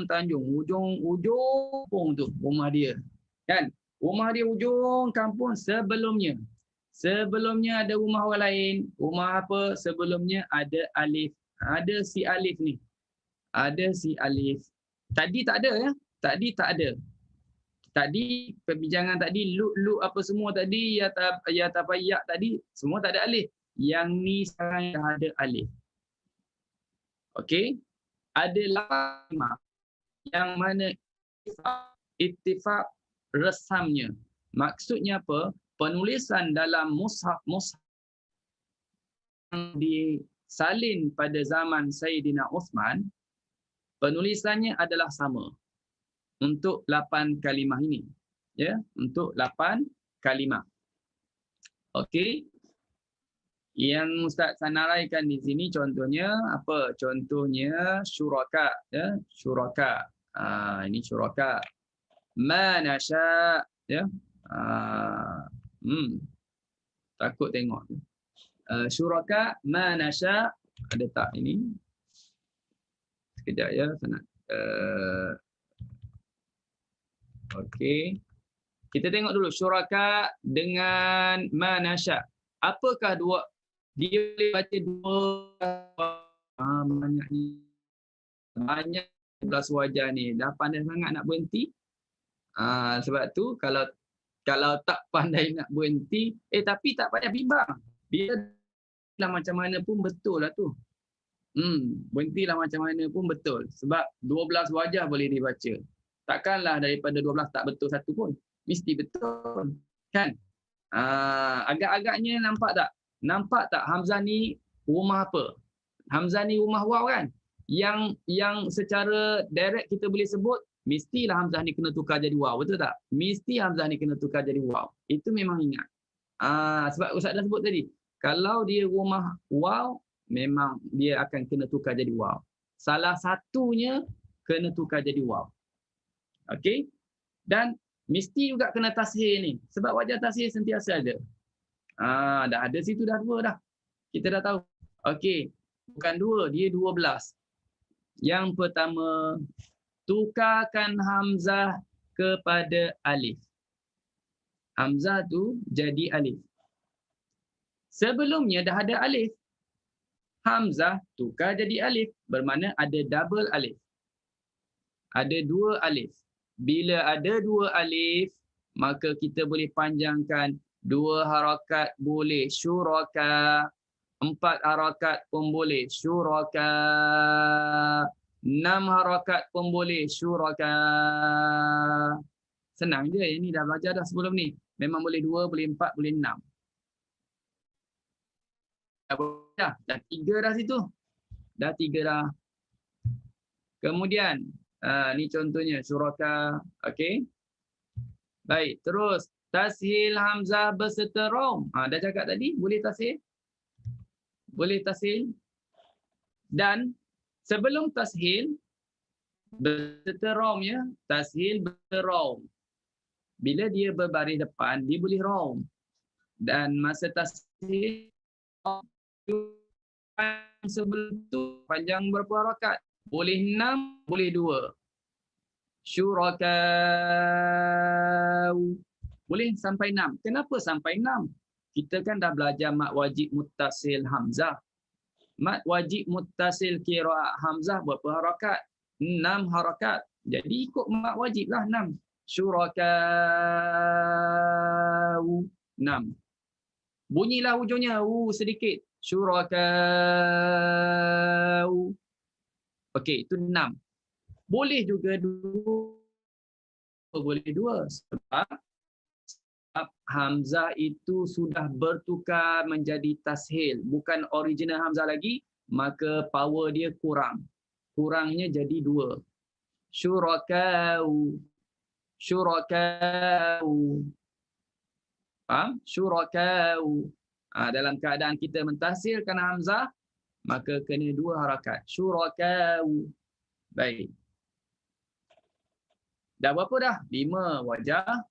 Tanjung, ujung tu rumah dia. Kan? Rumah dia ujung kampung sebelumnya. Sebelumnya ada rumah orang lain. Rumah apa? Sebelumnya ada Alif. Ada si Alif ni. Ada si Alif. Tadi tak ada ya? Tadi tak ada. Tadi perbincangan tadi lu apa semua tadi ya tapayak tadi semua tak ada alif. Yang ni sekarang dah ada alif. Okey? Ada 8 yang mana ittifaq resamnya. Maksudnya apa? Penulisan dalam mushaf yang disalin pada zaman Sayyidina Uthman, penulisannya adalah sama untuk 8 kalimah ini. Ya, untuk 8 kalimah. Okey. Yang Ustaz sanaraikan di sini contohnya apa? Contohnya syuraka, ya, syuraka. Ini syuraka. Ma nasya, ya. Takut tengok. Syuraka ma nasya, ada tak ini? Sekejap ya, saya nak okey. Kita tengok dulu syuraka dengan ma nasya. Apakah dua? Dia boleh baca dua banyak 11 wajah ni. Dah pandai sangat nak berhenti. Sebab tu kalau tak pandai nak berhenti, tapi tak payah bimbang. Biarlah macam mana pun betul lah tu. Berhentilah macam mana pun betul. Sebab 12 wajah boleh dibaca. Takkanlah daripada 12 tak betul satu pun. Mesti betul. Kan? Agak-agaknya nampak tak? Nampak tak Hamzah ni rumah apa? Hamzah ni rumah waw kan? Yang secara direct kita boleh sebut, mestilah Hamzah ni kena tukar jadi waw. Betul tak? Mesti Hamzah ni kena tukar jadi waw. Itu memang ingat. Sebab Ustaz dah sebut tadi. Kalau dia rumah waw, memang dia akan kena tukar jadi waw. Salah satunya kena tukar jadi waw. Okey? Dan mesti juga kena tashil ni. Sebab wajah tashil sentiasa ada. Dah ada situ dah 2 dah. Kita dah tahu. Okey. Bukan 2, dia 12. Yang pertama, tukarkan Hamzah kepada alif. Hamzah tu jadi alif. Sebelumnya dah ada alif. Hamzah tukar jadi alif. Bermakna ada double alif. Ada 2 alif. Bila ada 2 alif, maka kita boleh panjangkan 2 harakat boleh syuraka, 4 harakat pun boleh syuraka, 6 harakat pun boleh syuraka. Senang je, ini dah belajar dah sebelum ni. Memang boleh 2, boleh 4, boleh 6. Dah 3 dah situ. Dah 3 dah. Kemudian ni contohnya syuraka. Okey. Baik, terus tashil hamzah berserta rom. Dah cakap tadi, boleh tashil? Boleh tashil. Dan sebelum tashil berserta rom ya, tashil berrom. Bila dia berbaris depan, dia boleh rom. Dan masa tashil sebelum tu panjang berapa harakat? Boleh 6, boleh 2. Syurakau. Boleh sampai 6. Kenapa sampai 6? Kita kan dah belajar mat wajib muttasil hamzah. Mat wajib muttasil qiraat hamzah berapa harakat? 6 harakat. Jadi ikut mat wajib lah 6. Syurakau. 6. Bunyilah hujungnya sedikit. Syurakau. Okey, itu 6. Boleh juga 2. Boleh 2 sebab hamzah itu sudah bertukar menjadi tashil, bukan original hamzah lagi, maka power dia kurang. Kurangnya jadi 2. Syurakau. Syurakau. Faham? Syurakau. Dalam keadaan kita mentashilkan hamzah, maka kena 2 harakat. Syurakau. Baik. Dah berapa dah? 5 wajah.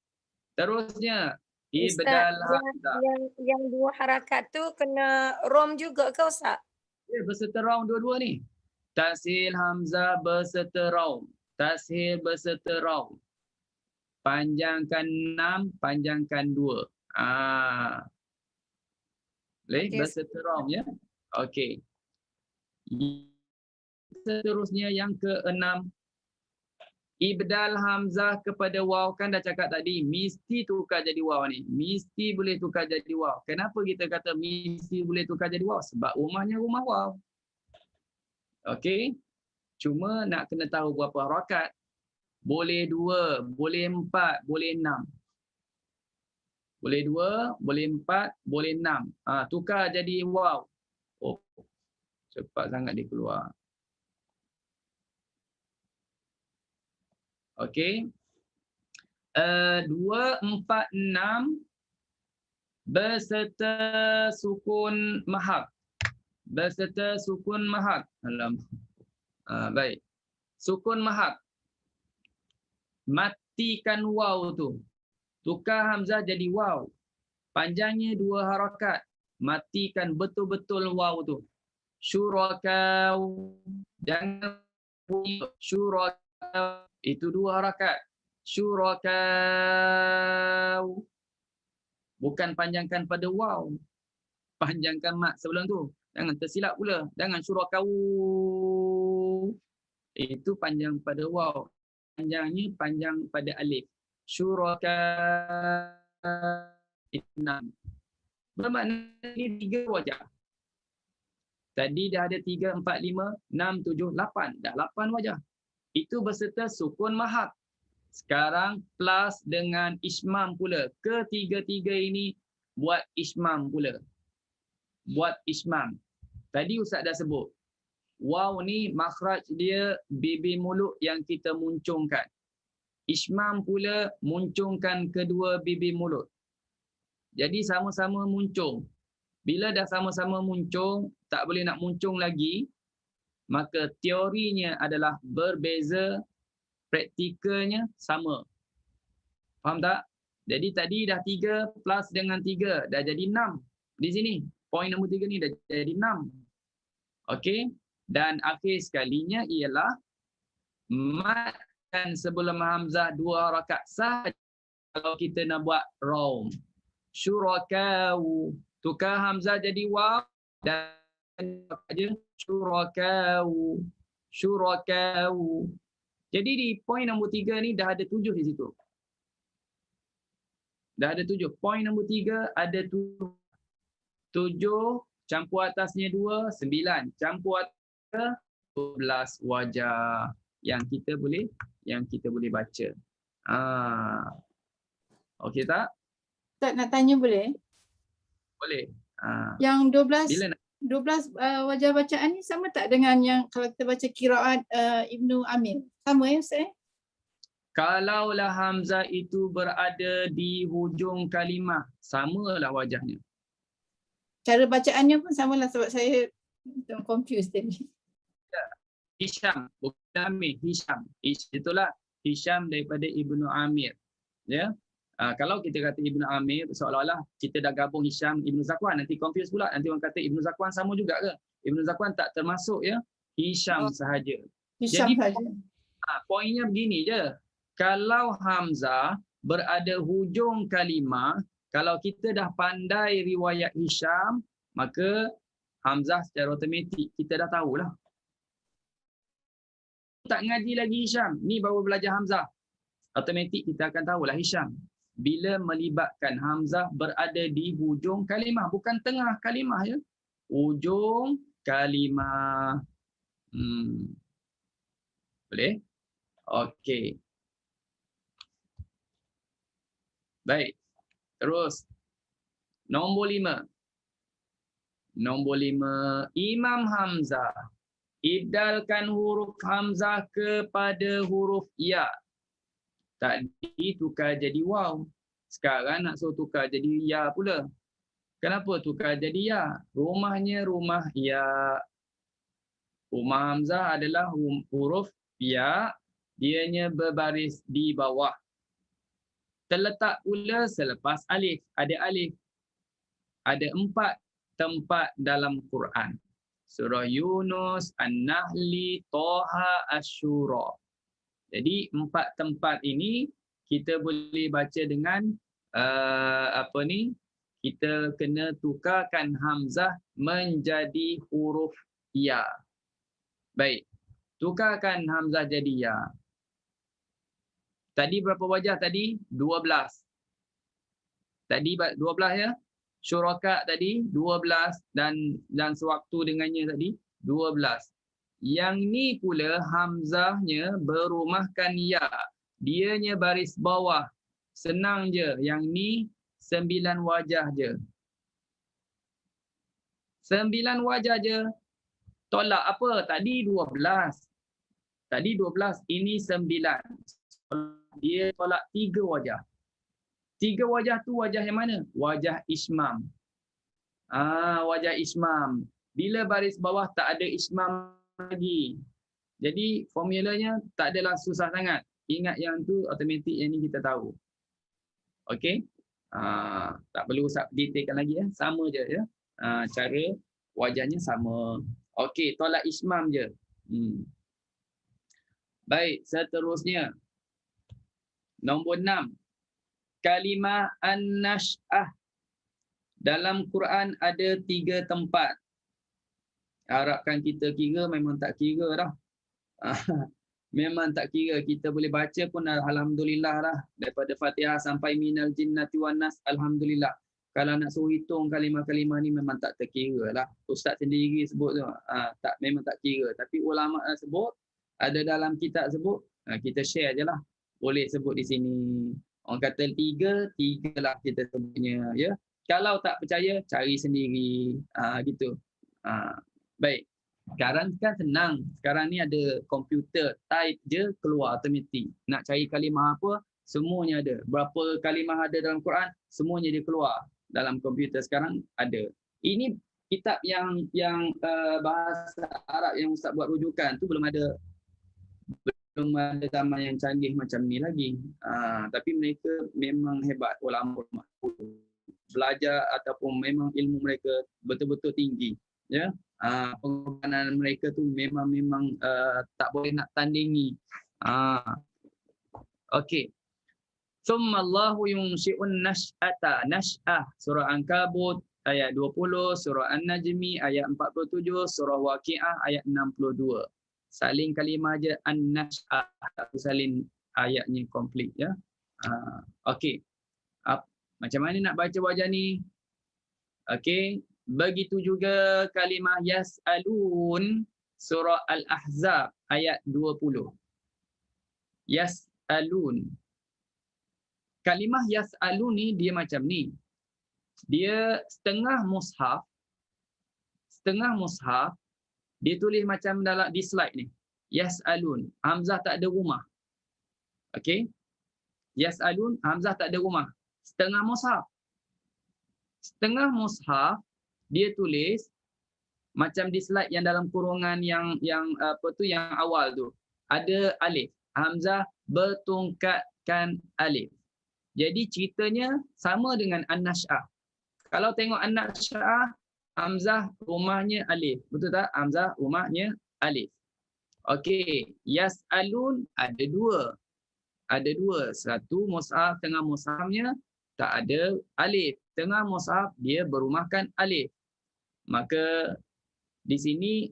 Terusnya ibdal hamzah. Yang 2 harakat tu kena rom juga ke Ustaz? Ya, berserta rom dua-dua ni. Tashil hamzah berserta raum. Tashil berserta raum. Panjangkan 6, panjangkan 2. Boleh Okey. berserta raum ya. Okey. Seterusnya yang ke-6. Ibdal hamzah kepada waw, kan dah cakap tadi mesti tukar jadi waw ni. Mesti boleh tukar jadi waw. Kenapa kita kata mesti boleh tukar jadi waw? Sebab rumahnya rumah waw. Okey. Cuma nak kena tahu berapa harakat. Boleh 2, boleh 4, boleh 6. Boleh 2, boleh 4, boleh 6. Tukar jadi waw. Oh, cepat sangat dia keluar. Okey. 2, 4, 6 berserta sukun mahak. Berserta sukun mahak. Baik. Sukun mahak. Matikan waw tu. Tukar hamzah jadi waw. Panjangnya 2 harakat. Matikan betul-betul waw tu. Syurakau. Jangan bunyi syurakau. Itu 2 harakat. Syurakau. Bukan panjangkan pada waw. Panjangkan mat sebelum tu. Jangan tersilap pula. Jangan syurakau. Itu panjang pada waw. Panjangnya panjang pada alif. Syurakau. Bermakna ini 3 wajah. Tadi dah ada 3, 4, 5, 6, 7, 8. Dah 8 wajah. Itu berserta sukun mahak. Sekarang plus dengan ismam pula. Ketiga-tiga ini buat ismam pula. Buat ismam. Tadi Ustaz dah sebut. Waw ni makhraj dia bibir mulut yang kita muncungkan. Ismam pula muncungkan kedua bibir mulut. Jadi sama-sama muncung. Bila dah sama-sama muncung, tak boleh nak muncung lagi, maka teorinya adalah berbeza, praktikalnya sama. Faham tak? Jadi tadi dah 3 plus dengan 3, dah jadi 6. Di sini, poin nombor 3 ni dah jadi 6. Okey? Dan akhir sekalinya ialah matkan sebelum hamzah 2 harakat sahaja kalau kita nak buat raum. Syurakau. Tukar hamzah jadi waw dan aja syurakau. Syurakau. Jadi di poin nombor 3 ni dah ada 7 di situ. Dah ada 7. Poin nombor 3 ada 7. 7 campur atasnya 2, 9. Campur atas 12 wajah yang kita boleh baca. Okey tak? Tak nak tanya boleh? Boleh. Yang 12 Bila nak? 12 wajah bacaan ni sama tak dengan yang kalau kita baca qiraat Ibnu Amir? Sama ya Ustaz? Kalaulah hamzah itu berada di hujung kalimah, samalah wajahnya. Cara bacaannya pun samalah sebab saya confused tadi. Hisham, bukan Amir, Hisham. Itulah Hisham daripada Ibnu Amir. Ya. Kalau kita kata Ibnu Amir, seolah-olah kita dah gabung Hisham, Ibnu Zakwan, nanti confuse pula. Nanti orang kata Ibnu Zakwan sama juga ke? Ibnu Zakwan tak termasuk ya. Hisham sahaja. Hisham Jadi, saja. poinnya begini je. Kalau hamzah berada hujung kalimah, kalau kita dah pandai riwayat Hisham, maka hamzah secara automatik kita dah tahulah. Tak ngaji lagi Hisham, ni baru belajar hamzah. Automatik kita akan tahulah Hisham. Bila melibatkan hamzah berada di hujung kalimah, bukan tengah kalimah ya. Hujung kalimah. Boleh? Okey. Baik. Terus. Nombor 5. Nombor 5. Imam Hamzah. Ibdalkan huruf hamzah kepada huruf ya. Tadi tukar jadi waw. Sekarang nak suruh tukar jadi ya pula. Kenapa tukar jadi ya? Rumahnya rumah ya. Rumah hamzah adalah huruf ya. Dianya berbaris di bawah. Terletak pula selepas alif. Ada alif. Ada 4 tempat dalam Quran. surah Yunus, An-Nahli, Toha, Asy-Syura. Jadi 4 tempat ini kita boleh baca dengan kita kena tukarkan hamzah menjadi huruf ya. Baik. Tukarkan hamzah jadi ya. Tadi berapa wajah tadi? 12. Tadi 12 ya. Syuraka tadi 12 dan sewaktu dengannya tadi 12. Yang ni pula hamzahnya berumahkan ya. Dianya baris bawah. Senang je. Yang ni 9 wajah je. 9 wajah je. Tolak apa? Tadi 12. Tadi 12. Ini 9. Dia tolak 3 wajah. 3 wajah tu wajah yang mana? Wajah ismam. Wajah ismam. Bila baris bawah tak ada ismam lagi. Jadi formulanya tak adalah susah sangat. Ingat yang tu automatik, yang ni kita tahu. Okey. Tak perlu detailkan lagi ya. Sama je ya. Cara wajahnya sama. Okey, tolak ismam je. Baik, seterusnya. Nombor 6. Kalimah an-nash'ah. Dalam Quran ada 3 tempat. Harapkan kita kira, memang tak kira dah. Memang tak kira. Kita boleh baca pun alhamdulillah dah. Daripada Fatihah sampai minal jinnati wan nas, alhamdulillah. Kalau nak suruh hitung kalimah-kalimah ni memang tak terkira lah. Ustaz sendiri sebut tu. Memang tak kira. Tapi ulama sebut, ada dalam kitab sebut, kita share je lah. Boleh sebut di sini. Orang kata 3 lah kita sebutnya. Ya. Kalau tak percaya, cari sendiri. Gitu. Baik. Sekarang kan senang. Sekarang ni ada komputer. Type je, keluar automatik. Nak cari kalimah apa, semuanya ada. Berapa kalimah ada dalam Quran, semuanya dia keluar. Dalam komputer sekarang ada. Ini kitab yang bahasa Arab yang Ustaz buat rujukan tu belum ada zaman yang canggih macam ni lagi. Tapi mereka memang hebat, ulama belajar ataupun memang ilmu mereka betul-betul tinggi. Ya, pengorbanan mereka tu memang tak boleh nak tandingi. Okey. Summallahu yunshi'un nash'ata. Nash'ah surah Ankabut ayat 20, surah An-Najmi ayat 47, surah Waqiah ayat 62. Salin kalimah je an-nash'ah, salin ayatnya komplit ya. Okey. Macam mana nak baca wajah ni? Okey. Begitu juga kalimah yas'alun surah Al-Ahzab ayat 20. Yas'alun. Kalimah yas'alun ni dia macam ni. Dia setengah mushaf dia tulis macam dalam di slide ni. Yas'alun. Hamzah tak ada rumah. Okey. Yas'alun, hamzah tak ada rumah. Setengah mushaf dia tulis macam di slide yang dalam kurungan yang awal tu. Ada alif. Hamzah bertungkatkan alif. Jadi ceritanya sama dengan an-nash'ah. Kalau tengok an-nash'ah, hamzah rumahnya alif. Betul tak? Hamzah rumahnya alif. Okey, yas'alun ada 2. Ada 2. Satu mushaf, tengah mushafnya tak ada alif. Tengah mushaf dia berumahkan alif. Maka di sini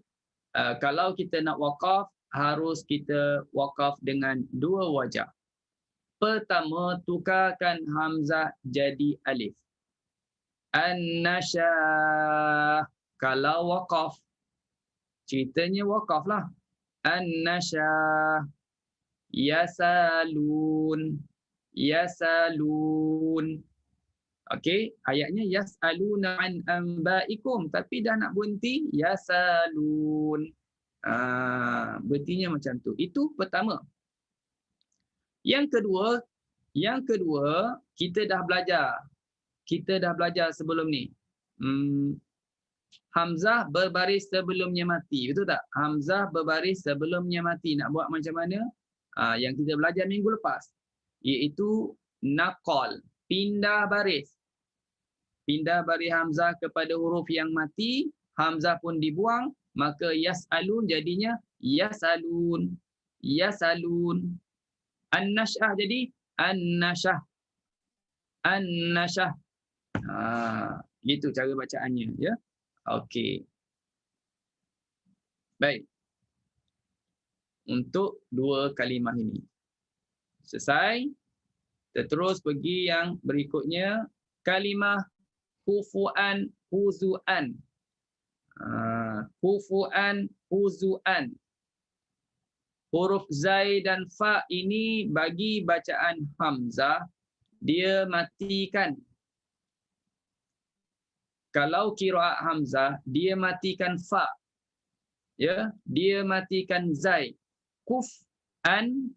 kalau kita nak waqaf, harus kita waqaf dengan 2 wajah. Pertama, tukarkan hamzah jadi alif. An-nashah. Kalau waqaf, ceritanya waqaf lah. An-nashah. Yasalun. Okey, ayatnya yas'aluna an anba'ikum, tapi dah nak berhenti yasalun. Berhentinya macam tu. Itu pertama. Yang kedua, kita dah belajar sebelum ni. Hamzah berbaris sebelumnya mati. Betul tak? Hamzah berbaris sebelumnya mati. Nak buat macam mana? Yang kita belajar minggu lepas. Iaitu naqal. Pindah baris. Pindah baris hamzah kepada huruf yang mati. Hamzah pun dibuang. maka yas'alun jadinya yasalun. Yasalun. An-nash'ah jadi an-nashah. An-nashah. Gitu cara bacaannya, ya. Okey. Baik. Untuk dua kalimah ini. Selesai. Kita terus pergi yang berikutnya. Kalimah kufuan, huzuan. Kufuan, huzuan. Huruf zai dan fa ini bagi bacaan hamzah, dia matikan. Kalau qiraat hamzah, dia matikan fa. Ya, dia matikan zai. Kuf'an,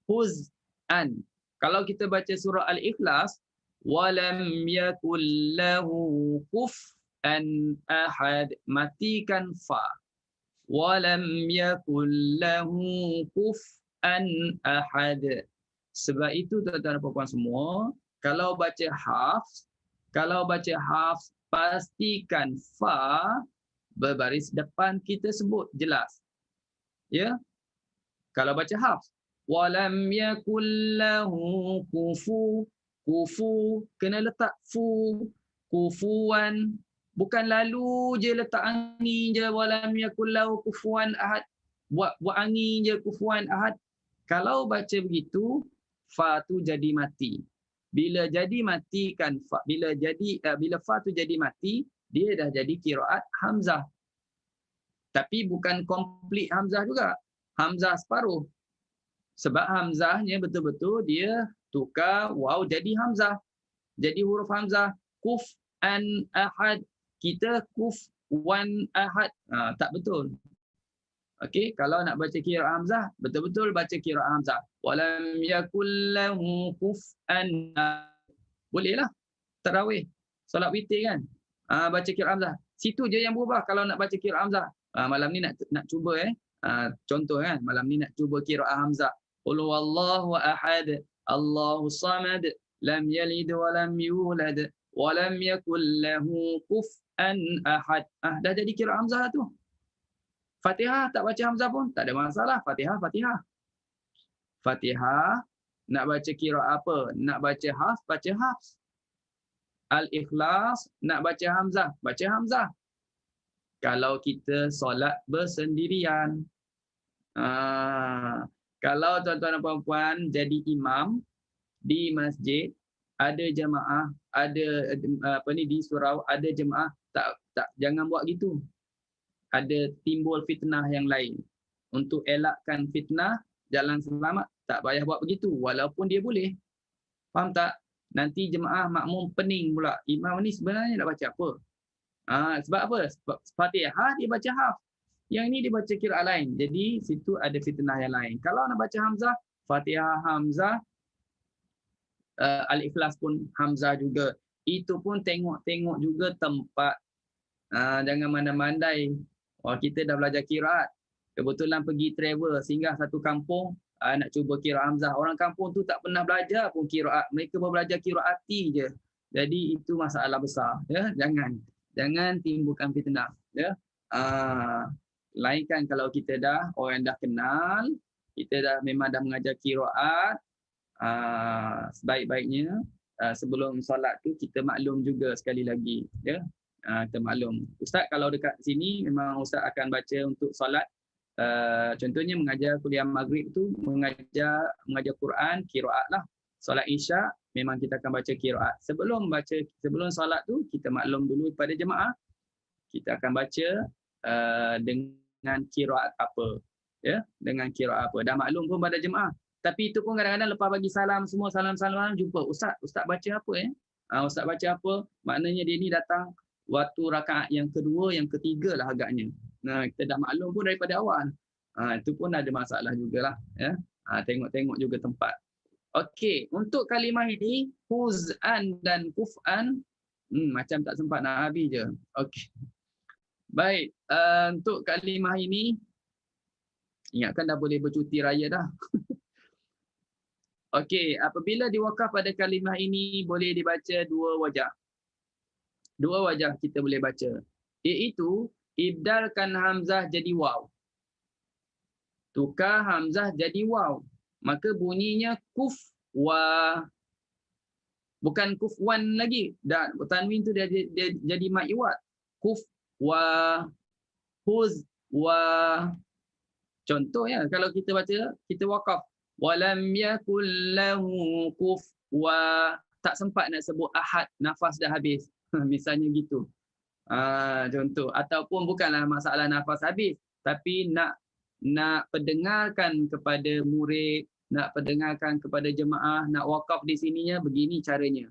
huz'an. Kalau kita baca surah Al-Ikhlas, walam yakul lahu kuf'an ahad, matikan fa. Walam yakul lahu kuf'an ahad. Sebab itu tuan-tuan dan puan-puan semua, kalau baca hafs, pastikan fa berbaris depan kita sebut jelas. Ya. Kalau baca hafs, walam yakul lahu kufu kena letak fu, kufuan, bukan lalu je letak angin je walam yakul lahu kufuan ahad, buat angin je kufuan ahad. Kalau baca begitu, fa tu jadi mati. Bila jadi matikan fa, bila fa tu jadi mati, dia dah jadi qiraat hamzah. Tapi bukan komplit hamzah juga. Hamzah separuh. Sebab hamzahnya betul-betul dia tukar waw jadi hamzah. Jadi huruf hamzah. Kuf an ahad. Kita kuf wan ahad. Tak betul. Okey, kalau nak baca qiraat hamzah, betul-betul baca qiraat hamzah. Walam yakul lahu kuf'an. Bolehlah. Tarawih, solat witir kan. Baca qiraat hamzah. Situ je yang berubah kalau nak baca qiraat hamzah. Malam ni nak cuba contoh kan, malam ni nak cuba qiraat hamzah. Qul huwallahu ahad, Allahus samad, lam yalid wa lam yulad wa lam yakul lahu kuf'an ahad. Dah jadi qiraat hamzah tu. Fatihah tak baca hamzah pun tak ada masalah. Fatihah. Fatihah nak baca qiraat apa? Nak baca hafs, baca hafs. Al-Ikhlas nak baca hamzah, baca hamzah. Kalau kita solat bersendirian. Kalau tuan-tuan dan puan-puan jadi imam di masjid, ada jemaah, ada di surau ada jemaah, tak jangan buat gitu. Ada timbul fitnah yang lain. Untuk elakkan fitnah, jalan selamat, tak payah buat begitu walaupun dia boleh. Faham tak? Nanti jemaah makmum pening pula. Imam ni sebenarnya nak baca apa? Sebab apa? Sebab Fatihah dia baca hafs. Yang ni dia baca qiraat lain. Jadi situ ada fitnah yang lain. Kalau nak baca hamzah, Fatihah hamzah, Al-Ikhlas pun hamzah juga. Itu pun tengok-tengok juga tempat. Jangan mandai-mandai. Kita dah belajar qiraat. Kebetulan pergi travel, singgah satu kampung, nak cuba qiraat hamzah. Orang kampung tu tak pernah belajar pun qiraat. Mereka baru belajar qiraati je. Jadi itu masalah besar. Ya, jangan timbulkan fitnah. Ya. Lainkan kalau kita dah orang dah kenal, kita dah memang dah mengajar qiraat, sebaik-baiknya sebelum solat tu kita maklum juga sekali lagi. Ya. Kita maklum. Ustaz kalau dekat sini memang Ustaz akan baca untuk solat. Contohnya mengajar kuliah maghrib tu mengajar Quran, qiraat lah. Solat Isyak memang kita akan baca qiraat. Sebelum solat tu kita maklum dulu kepada jemaah. Kita akan baca dengan qiraat apa. Ya, dengan qiraat apa. Dah maklum pun pada jemaah. Tapi itu pun kadang-kadang lepas bagi salam semua, salam jumpa Ustaz baca apa ya? Ustaz baca apa? Maknanya dia ni datang waktu rakaat yang kedua, yang ketiga lah agaknya. Kita dah maklum pun daripada awal. Itu pun ada masalah jugalah. Ya? Tengok-tengok juga tempat. Okey, untuk kalimah ini, huz'an dan kuf'an, macam tak sempat nak habis je. Okey. Baik, untuk kalimah ini, ingatkan dah boleh bercuti raya dah. Okey, apabila diwakaf pada kalimah ini, boleh dibaca dua wajah. Dua wajah kita boleh baca. Iaitu ibdalkan hamzah jadi waw. Tukar hamzah jadi waw. Maka bunyinya kufwa. Bukan kufwan lagi. Dan tanwin tu dia jadi mad iwad. Kufwa, huzwa. Contoh ya, kalau kita baca, kita waqaf. Walam yakul lahu kufwa. Tak sempat nak sebut ahad, nafas dah habis. Misalnya gitu. Contoh. Ataupun bukanlah masalah nafas habis, tapi nak pendengarkan kepada murid, nak pendengarkan kepada jemaah, nak wakaf di sininya begini caranya.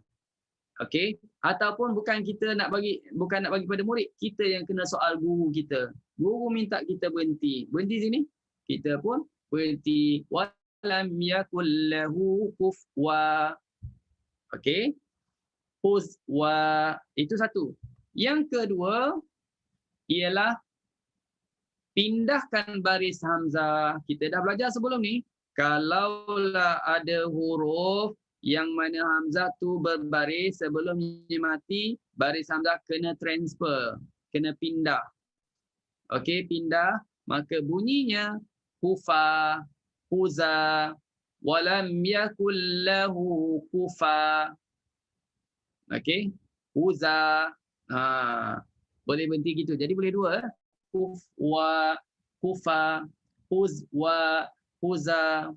Okey, ataupun bukan nak bagi pada murid, kita yang kena soal guru kita. Guru minta kita berhenti. Berhenti sini, kita pun berhenti. Walam yakul lahu kufwa. Okey. Huzwa, itu satu. Yang kedua ialah pindahkan baris hamzah. Kita dah belajar sebelum ni. Kalaulah ada huruf yang mana hamzah tu berbaris sebelumnya mati, baris hamzah kena transfer, kena pindah. Okey, pindah, maka bunyinya kufa, huza, walam yakul lahu kufa. Okey, huza. Boleh berhenti gitu. Jadi boleh dua. Kufwa, kufa, huzwa, huza.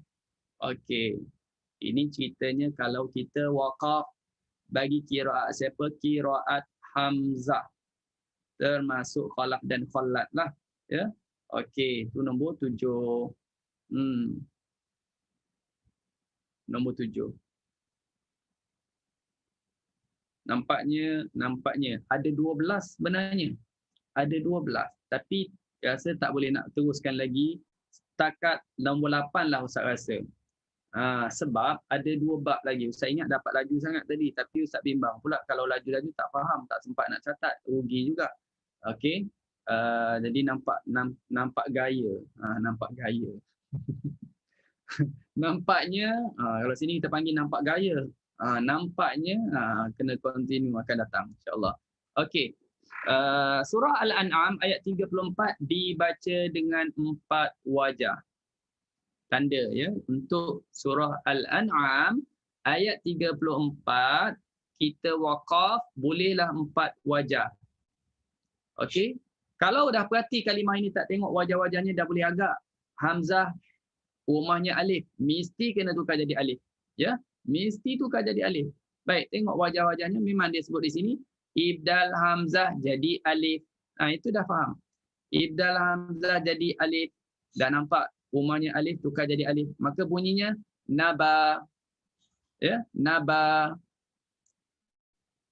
Okey. Ini ceritanya kalau kita waqaf bagi qiraat siapa? Qiraat Hamzah. Termasuk khalaf dan khallat lah. Ya. Okey, itu nombor 7. Nombor 7. Nampaknya ada 12 sebenarnya. Ada 12. Tapi rasa tak boleh nak teruskan lagi. Setakat nombor 8 lah Ustaz rasa. Sebab ada 2 bab lagi. Ustaz ingat dapat laju sangat tadi. Tapi Ustaz bimbang pula kalau laju-laju tak faham. Tak sempat nak catat. Rugi juga. Okey. Jadi nampak gaya. Nampak gaya. Nampaknya, kalau sini kita panggil nampak gaya. Nampaknya kena continue akan datang. InsyaAllah. Okey. Surah Al-An'am ayat 34 dibaca dengan 4 wajah. Tanda ya. Untuk surah Al-An'am ayat 34 kita waqaf bolehlah 4 wajah. Okey. Kalau dah perhati kalimah ini tak tengok wajah-wajahnya dah boleh agak. Hamzah rumahnya alif, mesti kena tukar jadi alif. Ya, mesti tukar jadi alif. Baik, tengok wajah-wajahnya memang dia sebut di sini ibdal hamzah jadi alif. Itu dah faham. Ibdal hamzah jadi alif. Dah nampak rumahnya alif tukar jadi alif. Maka bunyinya naba. Ya, naba.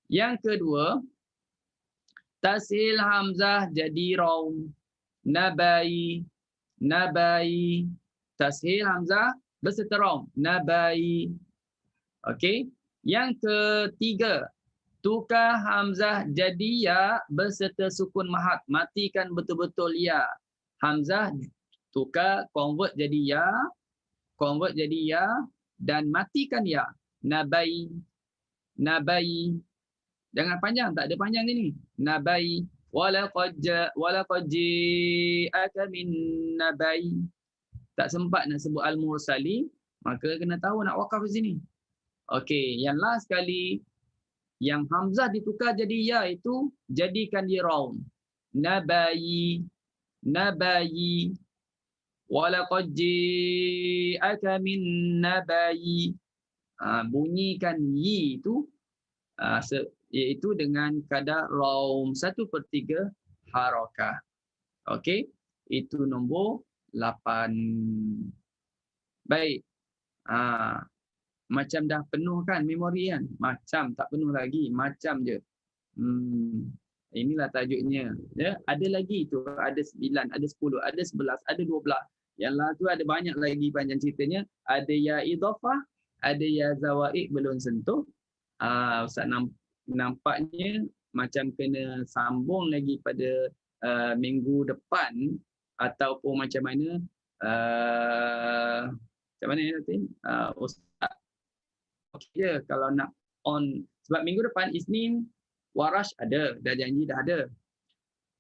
Yang kedua, tashil hamzah jadi raum. Nabai. Nabai. Tashil hamzah berserta raum. Nabai. Okey. Yang ketiga, tukar hamzah jadi ya berserta sukun mahat. Matikan betul-betul ya. Hamzah tukar, convert jadi ya. Convert jadi ya. Dan matikan ya. Nabai. Nabai. Jangan panjang. Tak ada panjang ni. Nabai. Walaqad ji'aka min nabai. Tak sempat nak sebut al-mursali. Maka kena tahu nak wakaf di sini. Okey. Yang last sekali. Yang hamzah ditukar jadi ya itu jadikan dia raum. Nabai. Nabai. Walaqad ji'aka min nabai. Bunyikan yi itu iaitu dengan kadar raum 1/3 harakah. Okey. Itu nombor 8. Baik. Macam dah penuh kan memori kan? Macam tak penuh lagi, macam je. Inilah tajuknya. Ya, ada lagi tu, ada 9, ada 10, ada 11, ada 12. Yang lah tu ada banyak lagi panjang ceritanya. Ada ya idhafah, ada ya zawaid belum sentuh. Ustaz nampaknya macam kena sambung lagi pada minggu depan ataupun macam mana nanti Ustaz okey je kalau nak on, sebab minggu depan Isnin Warash ada, dah janji dah ada.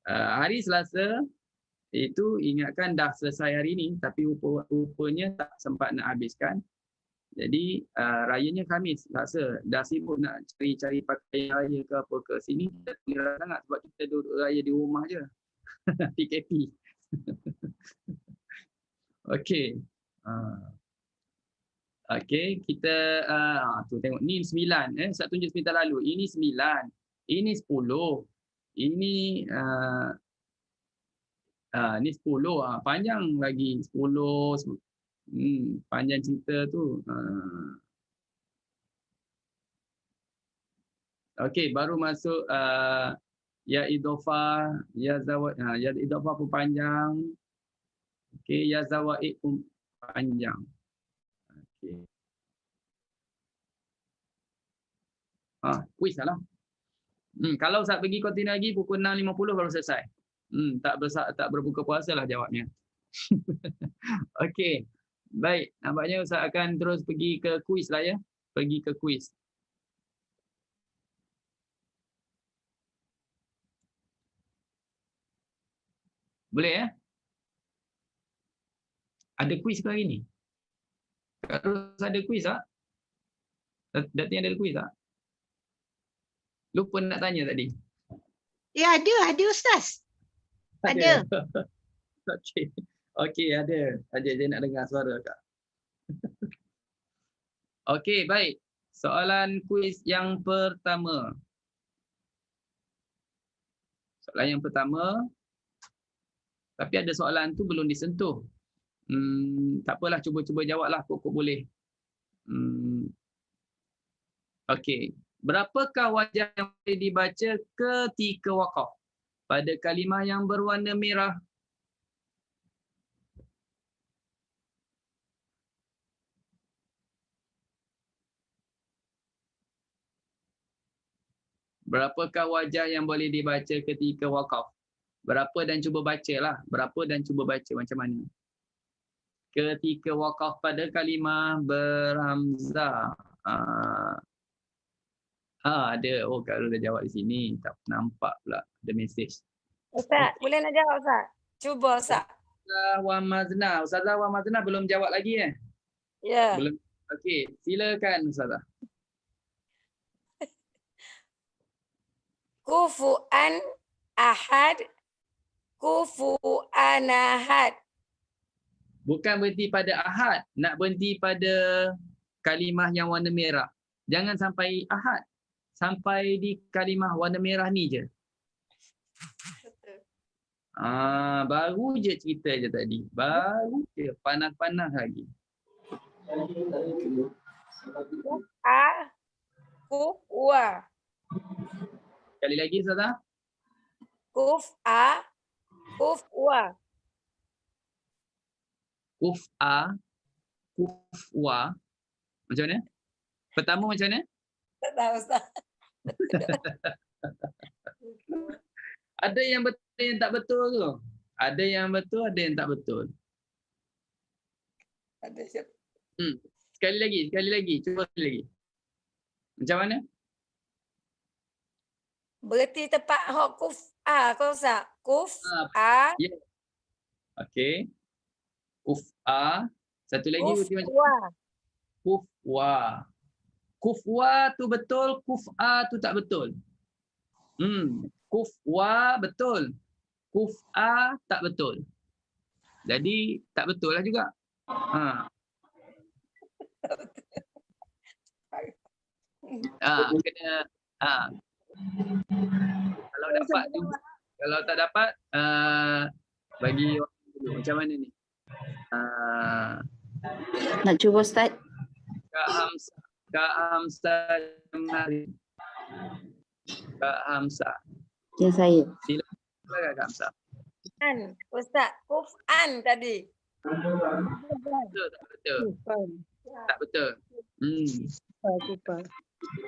Hari Selasa itu ingatkan dah selesai hari ni tapi rupanya tak sempat nak habiskan. Jadi rayanya Khamis, Selasa. Dah sibuk nak cari-cari pakaian raya ke apa ke sini. Tak kira sangat sebab kita duduk raya di rumah je. PKP. Okey. Okey, kita tu tengok ni 9 saya tunjuk sebentar lalu. Ini 9. Ini 10. Ini ni 10 panjang lagi 10 panjang cerita tu. Okey, baru masuk ya idhofah, ya zawad, ya idhofah pun panjang. Okey, ya zawaid pun panjang. Okey. Kuis lah. Kalau Ustaz pergi kontinue lagi pukul 6.50 baru selesai. Tak berbuka puasa lah jawabnya. Okey. Baik, nampaknya Ustaz akan terus pergi ke kuis lah ya. Pergi ke kuis. Boleh ya? Ada kuis ke hari ni? Kalau ada kuis tak? Datin ada kuis tak? Lupa nak tanya tadi. Ya, ada Ustaz. Ada. Okey. Okey, ada. Saya nak dengar suara Kak. Okey, baik. Soalan kuis yang pertama. Soalan yang pertama. Tapi ada soalan tu belum disentuh. Tak apalah, cuba jawablah kok boleh. Okey. Berapakah wajah yang boleh dibaca ketika waqaf pada kalimah yang berwarna merah? Berapakah wajah yang boleh dibaca ketika waqaf? Berapa dan cuba bacalah. Berapa dan cuba baca macam mana? Ketika waqaf pada kalimah berhamzah. Ada. Oh, kalau dah jawab di sini. Tak nampak pula ada mesej. Ustaz, boleh nak jawab Ustaz? Cuba Ustaz. Ustazah wa Mazna belum jawab lagi Ya. Belum. Okey, silakan Ustazah. Kufuan ahad. Kufuan ahad. Bukan berhenti pada ahad, nak berhenti pada kalimah yang warna merah. Jangan sampai ahad. Sampai di kalimah warna merah ni je. Baru je cerita je tadi. Baru je panas-panas lagi. Kufwa. Sekali lagi Ustazah. Kufwa. Kufwa. Macam mana? Pertama macam mana? Tak tahu Ustaz. Ada yang betul, ada yang tak betul tu. Ada yang betul, ada yang tak betul. Ada siapa? Sekali lagi. Cuba sekali lagi. Macam mana? Berhenti tepat hok kau Ustaz. Ya. Okey. Kuf'a. Satu lagi berhenti macam kufwa. Kufwa tu betul, kuf'a tu tak betul. Kufwa betul. Kuf'a tak betul. Jadi tak betul lah juga. Kena kalau dapat juga. Kalau tak dapat bagi orang dulu. Macam mana ni? Nak cuba Ustaz? Kak Hamzah Jamari. Kak Hamzah. Ya, saya. Silakan Kak Hamzah. Ustaz, kuf'an tadi. Tak betul.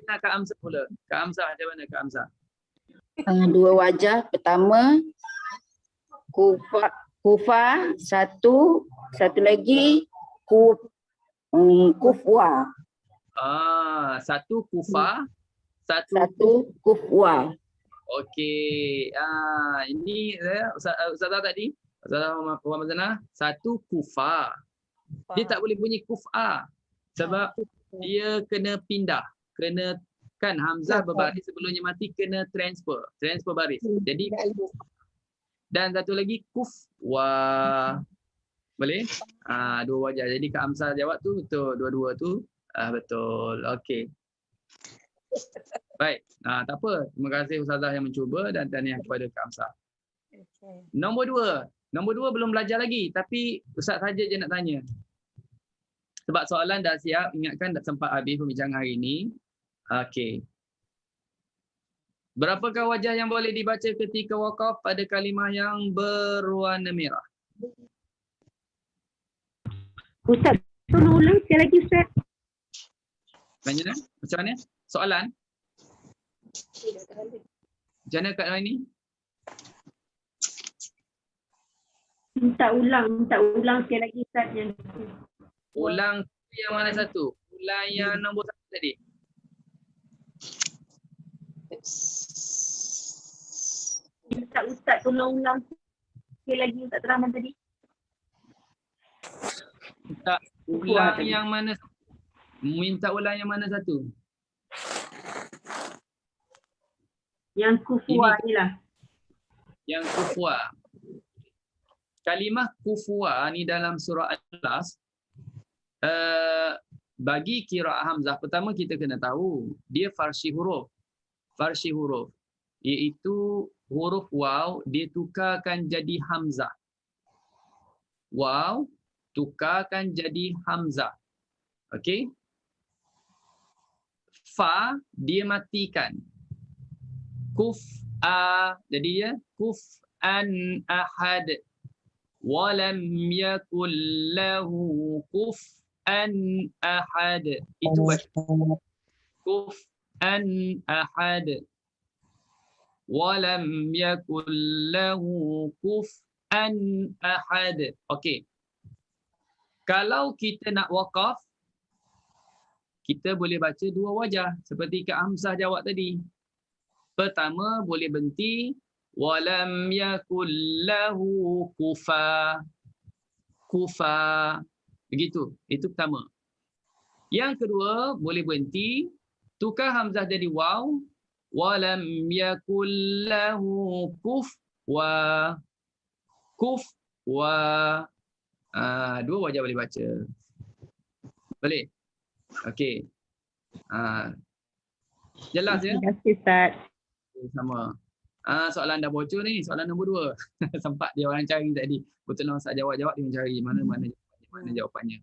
Kak Hamzah pula. Kak Hamzah macam mana Kak Hamzah? Dua wajah. Pertama, kufa, satu lagi kufwa. Satu kufa, Satu kufwa. Okey. Ini Ustazah tadi, Ustazah Muhammad Zanah, satu kufa. Dia tak boleh bunyi kufa sebab dia kena pindah, kena kan hamzah berbaris sebelumnya mati kena transfer baris. Jadi dan satu lagi kufwa. Boleh? Dua wajah. Jadi Kak Amsal jawab tu betul, dua-dua tu betul. Okey. Baik. Tak apa. Terima kasih Ustazah yang mencuba dan tahniah kepada Kak Amsal. Nombor dua belum belajar lagi tapi Ustaz saja je nak tanya. Sebab soalan dah siap, ingatkan dah sempat habis pembincangan hari ini. Okey. Berapakah wajah yang boleh dibaca ketika waqaf pada kalimah yang berwarna merah? Ustaz, tolong ulang sekali lagi Ustaz. Macam mana? Soalan? Macam mana Kak Noini? Minta ulang sekali lagi Ustaz. Ulang yang mana satu? Ulang yang nombor satu tadi. Minta Ustaz tolong ulang sekali lagi Ustaz terangkan tadi. Minta ulang yang mana? Minta ulang yang mana satu? Yang kufwa ni lah. Yang kufwa. Kalimah kufwa ni dalam surah Al-Las, bagi qiraat hamzah pertama kita kena tahu dia farsi huruf, iaitu huruf waw dia tukarkan jadi hamzah, waw tukarkan jadi hamzah. Okey, fa dia matikan, jadi ya kuf'an ahad, walam yakul lahu kuf'an ahad. Itu kuf'an ahad, walam yakul lahu kuf'an ahad. Okey. Kalau kita nak waqaf, kita boleh baca dua wajah seperti Kak Hamzah jawab tadi. Pertama boleh berhenti walam yakul lahu kufa. Begitu. Itu pertama. Yang kedua boleh berhenti tukar hamzah jadi waw, walam yakul lahu kufwa. Dua wajah boleh baca. Boleh? Okey. Jelas ya? Terima kasih Ustaz. Sama. Soalan dah bocor ni, soalan nombor 2. Sempat dia orang cari tadi. Betul lah Ustaz jawab-jawab dia mencari mana jawapannya.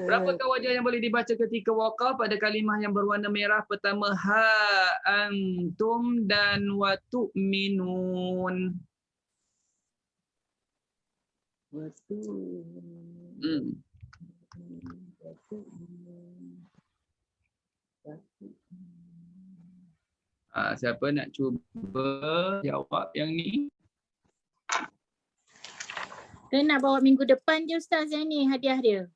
Berapakah wajah yang boleh dibaca ketika waqaf pada kalimah yang berwarna merah? Pertama ha antum dan wa tu'minun. Siapa nak cuba jawab yang ni? Saya nak bawa minggu depan je Ustaz yang ni hadiah dia.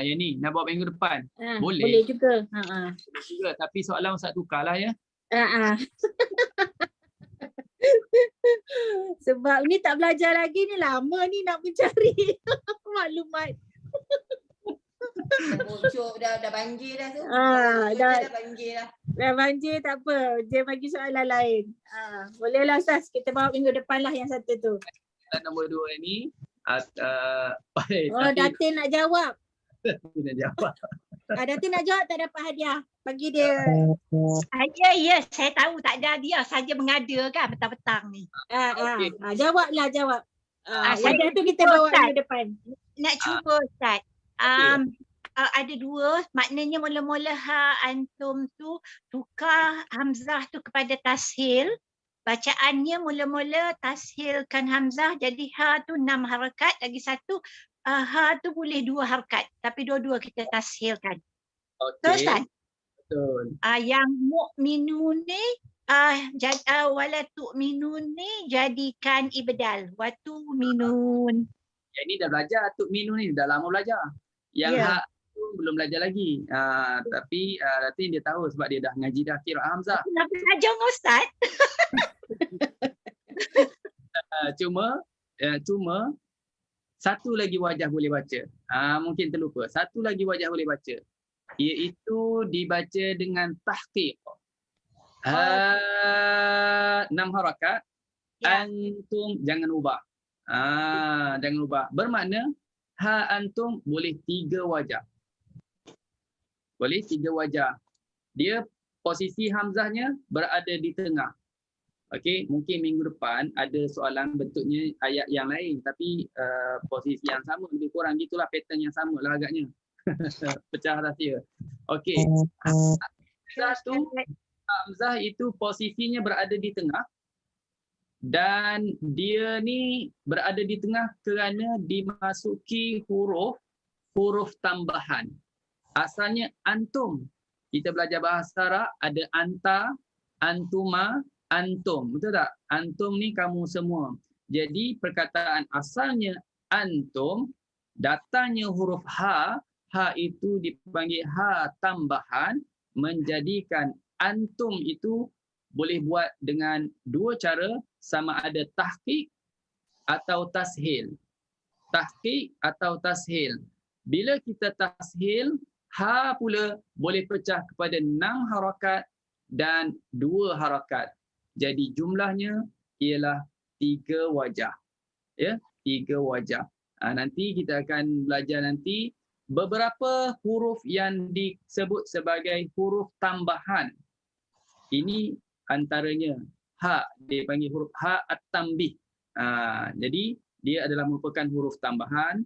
Yang ni nak bawa minggu depan. Boleh. Boleh juga. Boleh juga, tapi soalan Ustaz tukarlah ya. Sebab ni tak belajar lagi ni, lama ni nak mencari maklumat. Bocor dah banjir dah tu. Dah banjir dah. Dah banjir tak apa. Dia bagi soalan lain. Bolehlah Ustaz, kita bawa minggu depan lah yang satu tu. Nombor 2 ni Datin nak jawab. Datin nak jawab. Datin nak jawab tak dapat hadiah. Bagi dia. Ya, saya tahu tak ada hadiah, saja mengada kan petang-petang ni. Okay. Jawablah, jawab. Hadiah tu kita bawa minggu depan. Nak cuba Ustaz. Ada dua, maknanya mula-mula ha antum tu tukar hamzah tu kepada tashil. Bacaannya mula-mula tashilkan hamzah jadi ha tu 6 harakat, lagi satu ha tu boleh 2 harakat tapi dua-dua kita tashilkan. Betul Ustaz? Betul. Yang mukminun ni wala tu'minun ni jadikan ibdal wa tu'minun. Yang ni dah belajar tu'minun ni, dah lama belajar. Yang hak tu belum belajar lagi. Tapi Ratin dia tahu sebab dia dah ngaji dah Qiraat Hamzah. Nak belajar dengan Ustaz. Cuma satu lagi wajah boleh baca. Mungkin terlupa. Satu lagi wajah boleh baca. Iaitu dibaca dengan tahqiq. 6 harakat. Ya. Antum jangan ubah. Jangan ubah. Bermakna ha antum boleh 3 wajah. Boleh 3 wajah. Dia posisi hamzahnya berada di tengah. Okey, mungkin minggu depan ada soalan bentuknya ayat yang lain tapi posisi yang sama, lebih kurang gitulah, pattern yang sama lah agaknya. Pecah rahsia. Okey. Hamzah itu posisinya berada di tengah dan dia ni berada di tengah kerana dimasuki huruf tambahan. Asalnya antum. Kita belajar bahasa Arab ada anta, antuma, antum. Betul tak? Antum ni kamu semua. Jadi perkataan asalnya antum, datangnya huruf ha, ha itu dipanggil ha tambahan, menjadikan antum itu boleh buat dengan 2 cara, sama ada tahqiq atau tashil. Tahqiq atau tashil. Bila kita tashil, ha pula boleh pecah kepada 6 harakat dan 2 harakat. Jadi jumlahnya ialah 3 wajah. Ya, 3 wajah. Nanti kita akan belajar nanti beberapa huruf yang disebut sebagai huruf tambahan. Ini antaranya ha, dia panggil huruf ha at-tanbih. Jadi dia adalah merupakan huruf tambahan.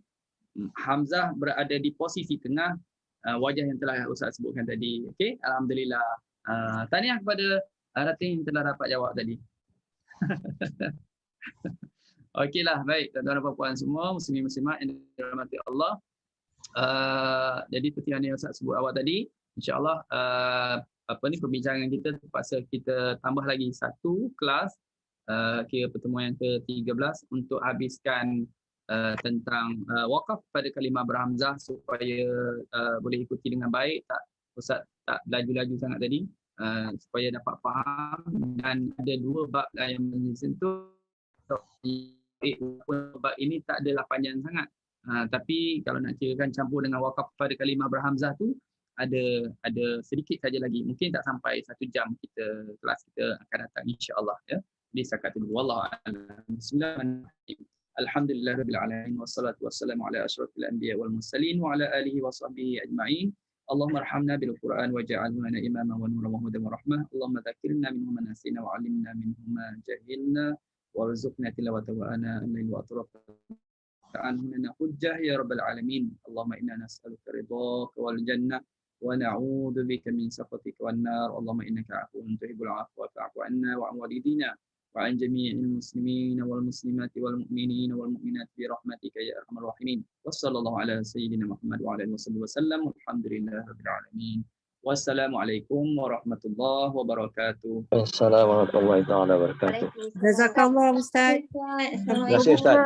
Hamzah berada di posisi tengah, wajah yang telah Ustaz sebutkan tadi. Okey, alhamdulillah. Tahniah kepada Ratin yang telah dapat jawab tadi. Okeylah, baik tuan-tuan dan puan-puan semua, muslimin muslimat yang dirahmati Allah. Jadi seperti yang Ustaz sebut awal tadi, insya-Allah perbincangan kita terpaksa kita tambah lagi 1 kelas, kira pertemuan yang ke-13 untuk habiskan tentang wakaf pada kalimah berhamzah supaya boleh ikuti dengan baik, Ustaz tak laju-laju sangat tadi, supaya dapat faham. Dan ada 2 bab yang menyentuh. Bab ini tak adalah panjang sangat, tapi kalau nak kirakan campur dengan wakaf pada kalimah berhamzah tu ada sedikit saja lagi, mungkin tak sampai 1 jam kelas kita akan datang insya-Allah ya. Di setakat itu wallahu a'lam. Bismillahirrahmanirrahim. Alhamdulillahirabbil alamin wassalatu wassalamu ala asyrafil anbiya wal mursalin wa ala alihi wa sahbihi ajma'in. Allahumma arhamna bil Qur'an waj'alhu lana imaman wa nuran wa hudan wa rahmah. Allahumma dzakkirna minhu ma nasina wa 'allimna minhu ma jahilna warzuqna tilawatahu ana al-laili wa atrafa ta'anna hujjah ya rabbal alamin. Allahumma inna nas'aluka ridhaka wal jannah wa na'udzu bika min sakhatika wan nar. Allahumma innaka 'afuwun tuhibbul 'afwa fa'fu 'anna wa 'an walidina wa 'an jami'il muslimina wal muslimati wal mu'minina wal mu'minati bi rahmatika ya arhamar rahimin. Wassallallahu ala sayyidina Muhammad wa ala alihi wasallam. Alhamdulillahirabbil alamin. Wassalamualaikum warahmatullahi wabarakatuh. Assalamualaikum warahmatullahi wabarakatuh. Jazakallah Ustaz. Terima kasih Ustaz.